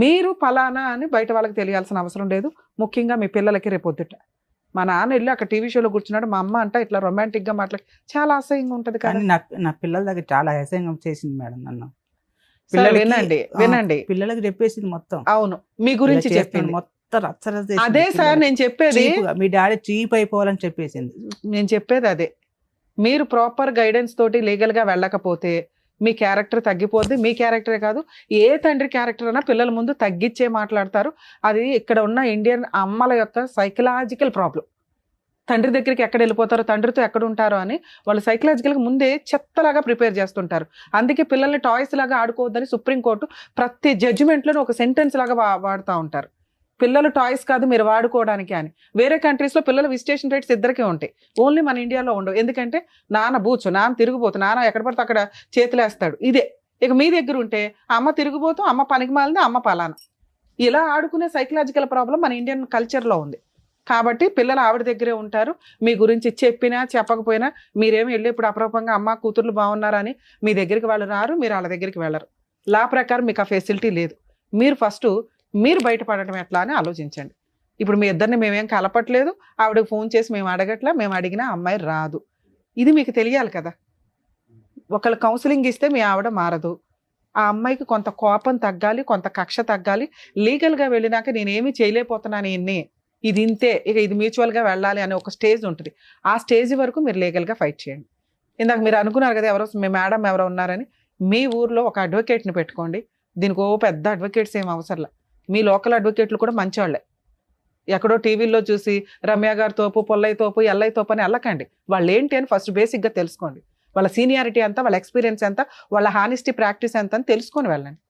మీరు ఫలానా అని బయట వాళ్ళకి తెలియాల్సిన అవసరం లేదు. ముఖ్యంగా మీ పిల్లలకి రేపొద్దుట మా నాన్న వెళ్ళి అక్కడ టీవీ షోలో కూర్చున్నాడు, మా అమ్మ అంట ఇట్లా రొమాంటిక్ గా మాట్లాడి చాలా అసహ్యంగా ఉంటది. కానీ కానీ నా పిల్లల దగ్గర చాలా అసహ్యంగా చేసింది మేడం నన్ను. సరే, వినండి వినండి. పిల్లలకి చెప్పేసింది మొత్తం. అవును, మీ గురించి ఇలా చెప్పింది మొత్తం రచ్చరచ్చ చేసింది. అదే సార్ నేను చెప్పేది. చీపుగా, మీ డాడీ చీప్ అయిపోవాలని చెప్పేసింది. నేను చెప్పేది అదే. మీరు ప్రాపర్ గైడెన్స్ తోటి లీగల్ గా వెళ్ళకపోతే మీ క్యారెక్టర్ తగ్గిపోద్ది. మీ క్యారెక్టరే కాదు, ఏ తండ్రి క్యారెక్టర్ అయినా పిల్లల ముందు తగ్గించే మాట్లాడతారు. అది ఇక్కడ ఉన్న ఇండియన్ అమ్మల యొక్క సైకలాజికల్ ప్రాబ్లం. తండ్రి దగ్గరికి ఎక్కడ వెళ్ళిపోతారో, తండ్రితో ఎక్కడ ఉంటారో అని వాళ్ళు సైకలాజికల్గా ముందే చెత్తలాగా ప్రిపేర్ చేస్తుంటారు. అందుకే పిల్లల్ని టాయ్స్ లాగా ఆడుకోవద్దని సుప్రీంకోర్టు ప్రతి జడ్జిమెంట్లోనూ ఒక సెంటెన్స్ లాగా వాడుతూ ఉంటారు. పిల్లలు టాయ్స్ కాదు మీరు వాడుకోవడానికి అని. వేరే కంట్రీస్లో పిల్లల విజిటేషన్ రైట్స్ ఇద్దరికే ఉంటాయి, ఓన్లీ మన ఇండియాలో ఉండవు. ఎందుకంటే నాన్న బూచు, నాన్న తిరిగిపోతు, నాన్న ఎక్కడ పడితే అక్కడ చేతులేస్తాడు, ఇదే. ఇక మీ దగ్గర ఉంటే అమ్మ తిరిగిపోతూ, అమ్మ పనికి మాలింది, అమ్మ పలానా. ఇలా ఆడుకునే సైకలాజికల్ ప్రాబ్లం మన ఇండియన్ కల్చర్లో ఉంది. కాబట్టి పిల్లలు ఆవిడ దగ్గరే ఉంటారు. మీ గురించి చెప్పినా చెప్పకపోయినా మీరేమి వెళ్ళి ఇప్పుడు అప్రూపంగా అమ్మ కూతుర్లు బాగున్నారా అని మీ దగ్గరికి వాళ్ళు రారు, మీరు వాళ్ళ దగ్గరికి వెళ్ళరు. లా ప్రకారం మీకు ఆ ఫెసిలిటీ లేదు. మీరు ఫస్ట్ మీరు బయటపడటం ఎట్లా అని ఆలోచించండి. ఇప్పుడు మీ ఇద్దరిని మేమేం కలపట్లేదు, ఆవిడకి ఫోన్ చేసి మేము అడగట్లా, మేము అడిగినా అమ్మాయి రాదు. ఇది మీకు తెలియాలి కదా. ఒకళ్ళు కౌన్సిలింగ్ ఇస్తే మీ ఆవిడ మారదు. ఆ అమ్మాయికి కొంత కోపం తగ్గాలి, కొంత కక్ష తగ్గాలి. లీగల్గా వెళ్ళినాక నేనేమీ చేయలేకపోతున్నాను ఇన్ని, ఇది ఇంతే, ఇక ఇది మ్యూచువల్గా వెళ్ళాలి అనే ఒక స్టేజ్ ఉంటుంది. ఆ స్టేజ్ వరకు మీరు లీగల్గా ఫైట్ చేయండి. ఇందాక మీరు అనుకున్నారు కదా ఎవరో మీ మేడం ఎవరో ఉన్నారని. మీ ఊర్లో ఒక అడ్వకేట్ని పెట్టుకోండి. దీనికి పెద్ద అడ్వకేట్స్ ఏం అవసరంలా. మీ లోకల్ అడ్వకేట్లు కూడా మంచివాళ్ళే. ఎక్కడో టీవీల్లో చూసి రమ్య గారి తోపు, పొల్లయ్య తోపు, ఎల్లయ్య తోపు అని వెళ్ళకండి. వాళ్ళు ఏంటి అని ఫస్ట్ బేసిక్గా తెలుసుకోండి. వాళ్ళ సీనియారిటీ ఎంత, వాళ్ళ ఎక్స్పీరియన్స్ ఎంత, వాళ్ళ హానెస్టీ ప్రాక్టీస్ ఎంత అని తెలుసుకొని వెళ్ళండి.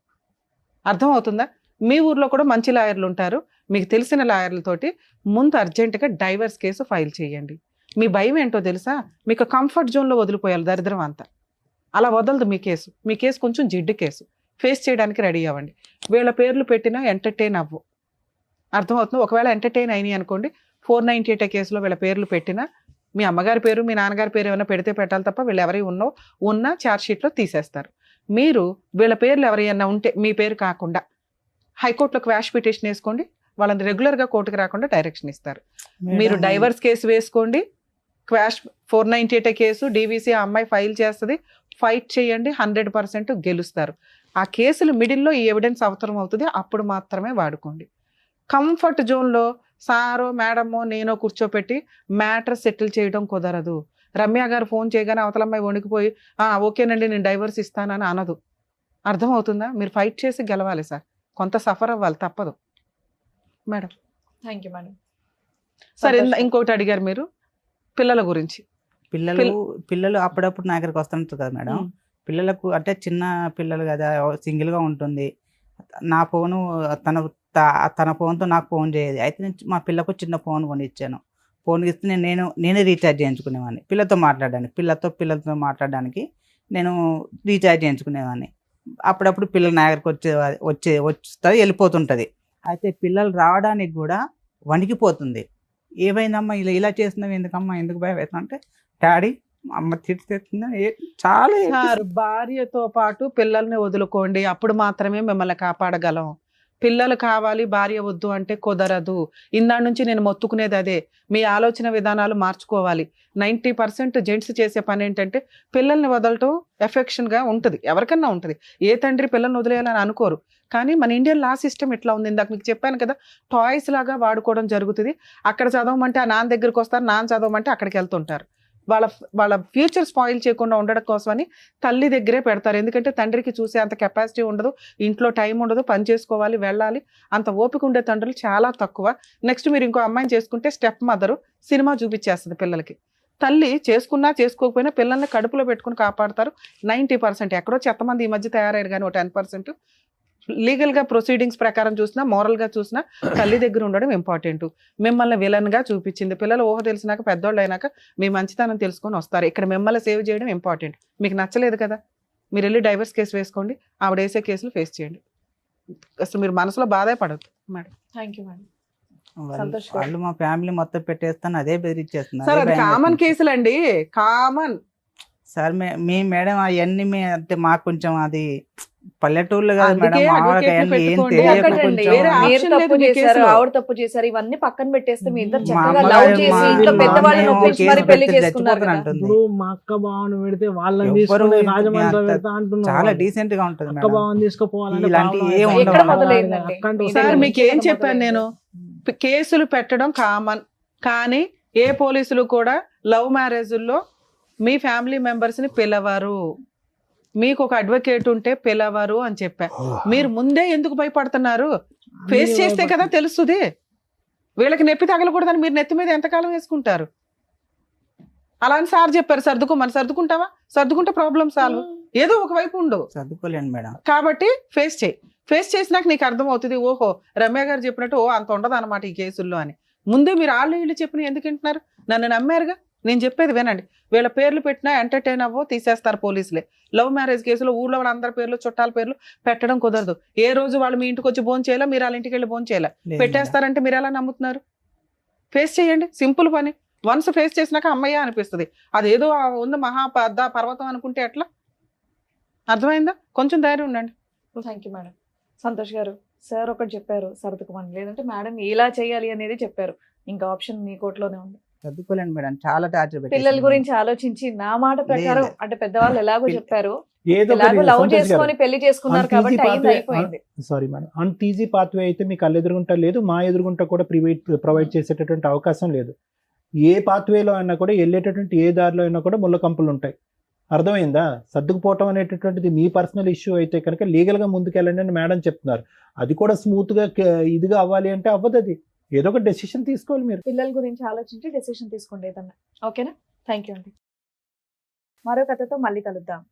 అర్థమవుతుందా? మీ ఊర్లో కూడా మంచి లాయర్లు ఉంటారు. మీకు తెలిసిన లాయర్లతోటి ముందు అర్జెంటుగా డైవర్స్ కేసు ఫైల్ చేయండి. మీ భయం ఏంటో తెలుసా? మీకు కంఫర్ట్ జోన్లో వదిలిపోయాలి దరిద్రం అంతా. అలా వదలదు మీ కేసు. మీ కేసు కొంచెం జిడ్డు కేసు. ఫేస్ చేయడానికి రెడీ అవ్వండి. వీళ్ళ పేర్లు పెట్టినా ఎంటర్టైన్ అవ్వు. అర్థమవుతుంది? ఒకవేళ ఎంటర్టైన్ అయినాయి అనుకోండి, 498 కేసులో వీళ్ళ పేర్లు పెట్టినా మీ అమ్మగారి పేరు, మీ నాన్నగారి పేరు ఏమైనా పెడితే పెట్టాలి తప్ప వీళ్ళు ఎవరి ఉన్న ఛార్జ్షీట్లో తీసేస్తారు. మీరు వీళ్ళ పేర్లు ఎవరైనా ఉంటే మీ పేరు కాకుండా హైకోర్టులో క్వాష్ పిటిషన్ వేసుకోండి. వాళ్ళని రెగ్యులర్గా కోర్టుకు రాకుండా డైరెక్షన్ ఇస్తారు. మీరు డైవర్స్ కేసు వేసుకోండి. క్వాష్ 498 కేసు డీవీసీ ఆ అమ్మాయి ఫైల్ చేస్తుంది. ఫైట్ చేయండి, 100% గెలుస్తారు. ఆ కేసులు మిడిల్లో ఈ ఎవిడెన్స్ అవసరం అవుతుంది, అప్పుడు మాత్రమే వాడుకోండి. కంఫర్ట్ జోన్లో సారో మేడమో నేనో కూర్చోపెట్టి మ్యాటర్ సెటిల్ చేయడం కుదరదు. రమ్య గారు ఫోన్ చేయగానే అవతలమ్మాయి వణికిపోయి ఓకేనండి నేను డైవర్స్ ఇస్తానని అనదు. అర్థమవుతుందా? మీరు ఫైట్ చేసి గెలవాలి సార్. కొంత సఫర్ అవ్వాలి, తప్పదు మేడం. Thank you madam. సరే, ఇంకోటి అడిగారు మీరు పిల్లల గురించి. పిల్లలు అప్పుడప్పుడు నా దగ్గరికి వస్తుంటారు కదా మేడం. పిల్లలకు అంటే చిన్న పిల్లలు కదా, సింగిల్గా ఉంటుంది. నా ఫోను తన ఫోన్తో నాకు ఫోన్ చేయదు. అయితే నేను మా పిల్లకు చిన్న ఫోన్ కొనిచ్చాను. ఫోన్ ఇస్తే నేనే రీఛార్జ్ చేయించుకునేవాడిని. పిల్లలతో మాట్లాడడానికి నేను రీఛార్జ్ చేయించుకునేవాడిని. అప్పుడప్పుడు పిల్లలు నా దగ్గరికి వస్తుంది, వెళ్ళిపోతుంటుంది. అయితే పిల్లలు రావడానికి కూడా వణికిపోతుంది. ఏమైందమ్మా ఇలా చేస్తున్నావు, ఎందుకమ్మా, ఎందుకు భయం అవుతుంది అంటే డాడీ అమ్మ తిడుతుందని చాలా. భార్యతో పాటు పిల్లల్ని వదులుకోండి, అప్పుడు మాత్రమే మిమ్మల్ని కాపాడగలం. పిల్లలు కావాలి, భార్య వద్దు అంటే కుదరదు. ఇందాడి నుంచి నేను మొత్తుకునేది అదే. మీ ఆలోచన విధానాలు మార్చుకోవాలి. 90% జెంట్స్ చేసే పని ఏంటంటే పిల్లల్ని వదలటం ఎఫెక్షన్గా ఉంటుంది, ఎవరికన్నా ఉంటుంది. ఏ తండ్రి పిల్లల్ని వదిలేయాలని అనుకోరు. కానీ మన ఇండియన్ లా సిస్టమ్ ఇట్లా ఉంది. ఇందాక మీకు చెప్పాను కదా, టాయ్స్ లాగా వాడుకోవడం జరుగుతుంది. అక్కడ చదవమంటే ఆ నాన్న దగ్గరికి వస్తారు, నాన్న చదవమంటే అక్కడికి వెళ్తుంటారు. వాళ్ళ ఫ్యూచర్ స్పాయిల్ చేయకుండా ఉండడం కోసమని తల్లి దగ్గరే పెడతారు. ఎందుకంటే తండ్రికి చూసే అంత కెపాసిటీ ఉండదు, ఇంట్లో టైం ఉండదు, పని చేసుకోవాలి, వెళ్ళాలి, అంత ఓపిక ఉండే తండ్రులు చాలా తక్కువ. నెక్స్ట్ మీరు ఇంకో అమ్మాయిని చేసుకుంటే స్టెప్ మదరు సినిమా చూపించేస్తుంది పిల్లలకి. తల్లి చేసుకున్నా చేసుకోకపోయినా పిల్లల్ని కడుపులో పెట్టుకుని కాపాడతారు 90%. ఎక్కడో చెత్తమంది ఈ మధ్య తయారయ్యారు, కానీ 10% లీగల్గా ప్రొసీడింగ్స్ ప్రకారం చూసినా, మోరల్గా చూసినా తల్లి దగ్గర ఉండడం ఇంపార్టెంట్. మిమ్మల్ని విలన్గా చూపించింది. పిల్లలు ఊహ తెలిసినాక, పెద్దోళ్ళు అయినాక మీ మంచితనం తెలుసుకొని వస్తారు. ఇక్కడ మిమ్మల్ని సేవ్ చేయడం ఇంపార్టెంట్. మీకు నచ్చలేదు కదా, మీరు వెళ్ళి డైవర్స్ కేసు వేసుకోండి. ఆవిడ వేసే కేసులు ఫేస్ చేయండి. అసలు మీరు మనసులో బాధే పడద్దు మేడం. Thank you madam. వాళ్ళు మా ఫ్యామిలీ మొత్తం పెట్టేస్తాను, అదే బెదిరించేస్తున్నారు. సార్ అది కామన్ కేసులు అండి, కామన్. సార్ మీ మేడం అవన్నీ అంటే మాకు కొంచెం అది పల్లెటూర్లు కదా మేడం, అందుకే మామూలుగా advocate అవన్నీ ఏం పెట్టుకోండి. తెలియక ఒకటండి, కొంచెం వేరే మీరు option తప్పు లేదు మీ చేశారు, కేసులో. ఆవిడ తప్పు చేశారు, ఇవన్నీ పక్కన పెట్టేస్తే మీ ఇద్దరు మా చక్కగా అమ్మగారు లవ్ చేసి మా- ఇంట్లో మా పెద్దవాళ్ళని అమ్మేమో ఒప్పించి కేసు మరి పెళ్లి పెడితే చేసుకున్నారు చచ్చిపోతాను కదా. అంటుంది. ఇప్పుడు మా అక్క బావను పెడితే వాళ్ళని ఎవ్వరు తీసుకుని ఇంత- రాజమండ్రి అంత- పెడతా అంటున్నారు చాలా వాళ్ళు. డీసెంట్ గా ఉంటది అక్క మేడం. బావని తీసుకుపోవాలంటే ఇలాంటి ప్రాబ్లం ఏం అవుతుంది. ఎక్కడ ఉండవు. మొదలైందండి? అక్కంటే మీ సార్ దగ్గర మీకు ఏం నుంచి చెప్పాను నేను, కేసులు పెట్టడం కామన్, కానీ ఏ పోలీసులు కూడా లవ్ మ్యారేజుల్లో మీ ఫ్యామిలీ మెంబర్స్ ని పిలవరు, మీకు ఒక అడ్వకేట్ ఉంటే పిలవరు అని చెప్పా. మీరు ముందే ఎందుకు భయపడుతున్నారు? ఫేస్ చేస్తే కదా తెలుస్తుంది. వీళ్ళకి నొప్పి తగలకూడదని మీరు నెత్తి మీద ఎంతకాలం వేసుకుంటారు? అలా అని సార్ చెప్పారు సర్దుకోమని. సర్దుకుంటావా? సర్దుకుంటే ప్రాబ్లం సాల్వ్. ఏదో ఒక వైపు ఉండు చదువుకోలేండి మేడం. కాబట్టి ఫేస్ చేయి. ఫేస్ చేసినాక నీకు అర్థం అవుతుంది, ఓహో రమ్య గారు చెప్పినట్టు అంత ఉండదు అనమాట ఈ కేసుల్లో అని. ముందే మీరు వీళ్ళు చెప్పిన ఎందుకు వింటున్నారు? నన్ను నమ్మారుగా, నేను చెప్పేది వినండి. వీళ్ళ పేర్లు పెట్టినా ఎంటర్టైన్ అవ్వో తీసేస్తారు పోలీసులే. లవ్ మ్యారేజ్ కేసులో ఊళ్ళో వాళ్ళ అందరి పేర్లు చుట్టాల పేర్లు పెట్టడం కుదరదు. ఏ రోజు వాళ్ళు మీ ఇంటికి వచ్చి భోజనం చేయాలా, మీరు వాళ్ళ ఇంటికి వెళ్ళి భోజనం చేయాలా, లేదు పెట్టేస్తారంటే మీరు ఎలా నమ్ముతున్నారు? ఫేస్ చేయండి, సింపుల్ పని. వన్స్ ఫేస్ చేసినాక అమ్మయ్య అనిపిస్తుంది. అదేదో ఉంది మహా పెద్ద పర్వతం అనుకుంటే ఎట్లా? అర్థమైందా? కొంచెం ధైర్యం ఉండండి. Thank you madam. సంతోష్ గారు, సార్ ఒకటి చెప్పారు సర్దుకోమని, లేదంటే మేడం ఇలా చేయాలి అనేది చెప్పారు. ఇంకా ఆప్షన్ మీ కోర్టులోనే ఉంది. చదువుకోలేండి మేడం, చాలా టార్చర్ పిల్లల గురించి ఆలోచించి నా మాట ప్రకారం, లేదు. అంటే పెద్దవాళ్ళు ఎలాగో పిల్ల- చెప్పారు, ఏదో ఎలాగో లవ్ సంతోష్ గారు, చేసుకొని పెళ్లి చేసుకున్నారు అంత కాబట్టి easy అయింది, pathway- అయిపోయింది. సారీ మేడం, అంత ఈజీ పాత్వే అయితే మీకు కళ్ళు ఎదురుగుంటా లేదు, మా ఎదురుగుంటా కూడా ప్రొవైడ్ చేసేటటువంటి అవకాశం లేదు. ఏ పాత్వేలో అయినా కూడా వెళ్ళేటటువంటి ఏ దారిలో అయినా కూడా ముళ్ళ కంపులు ఉంటాయి. అర్థమైందా? సర్దుకుపోవటం అనేటటువంటిది మీ పర్సనల్ ఇష్యూ అయితే కనుక లీగల్గా ముందుకెళ్ళండి అని మేడం చెప్తున్నారు. అది కూడా స్మూత్గా ఇదిగా అవ్వాలి అంటే అవ్వదు. అది ఏదో ఒక డెసిషన్ తీసుకోవాలి మీరు. పిల్లల గురించి ఆలోచించి డెసిషన్ తీసుకోండి ఏదన్నా. ఓకేనా? థ్యాంక్ యూ అండి. మరో కథతో మళ్ళీ కలుద్దాం.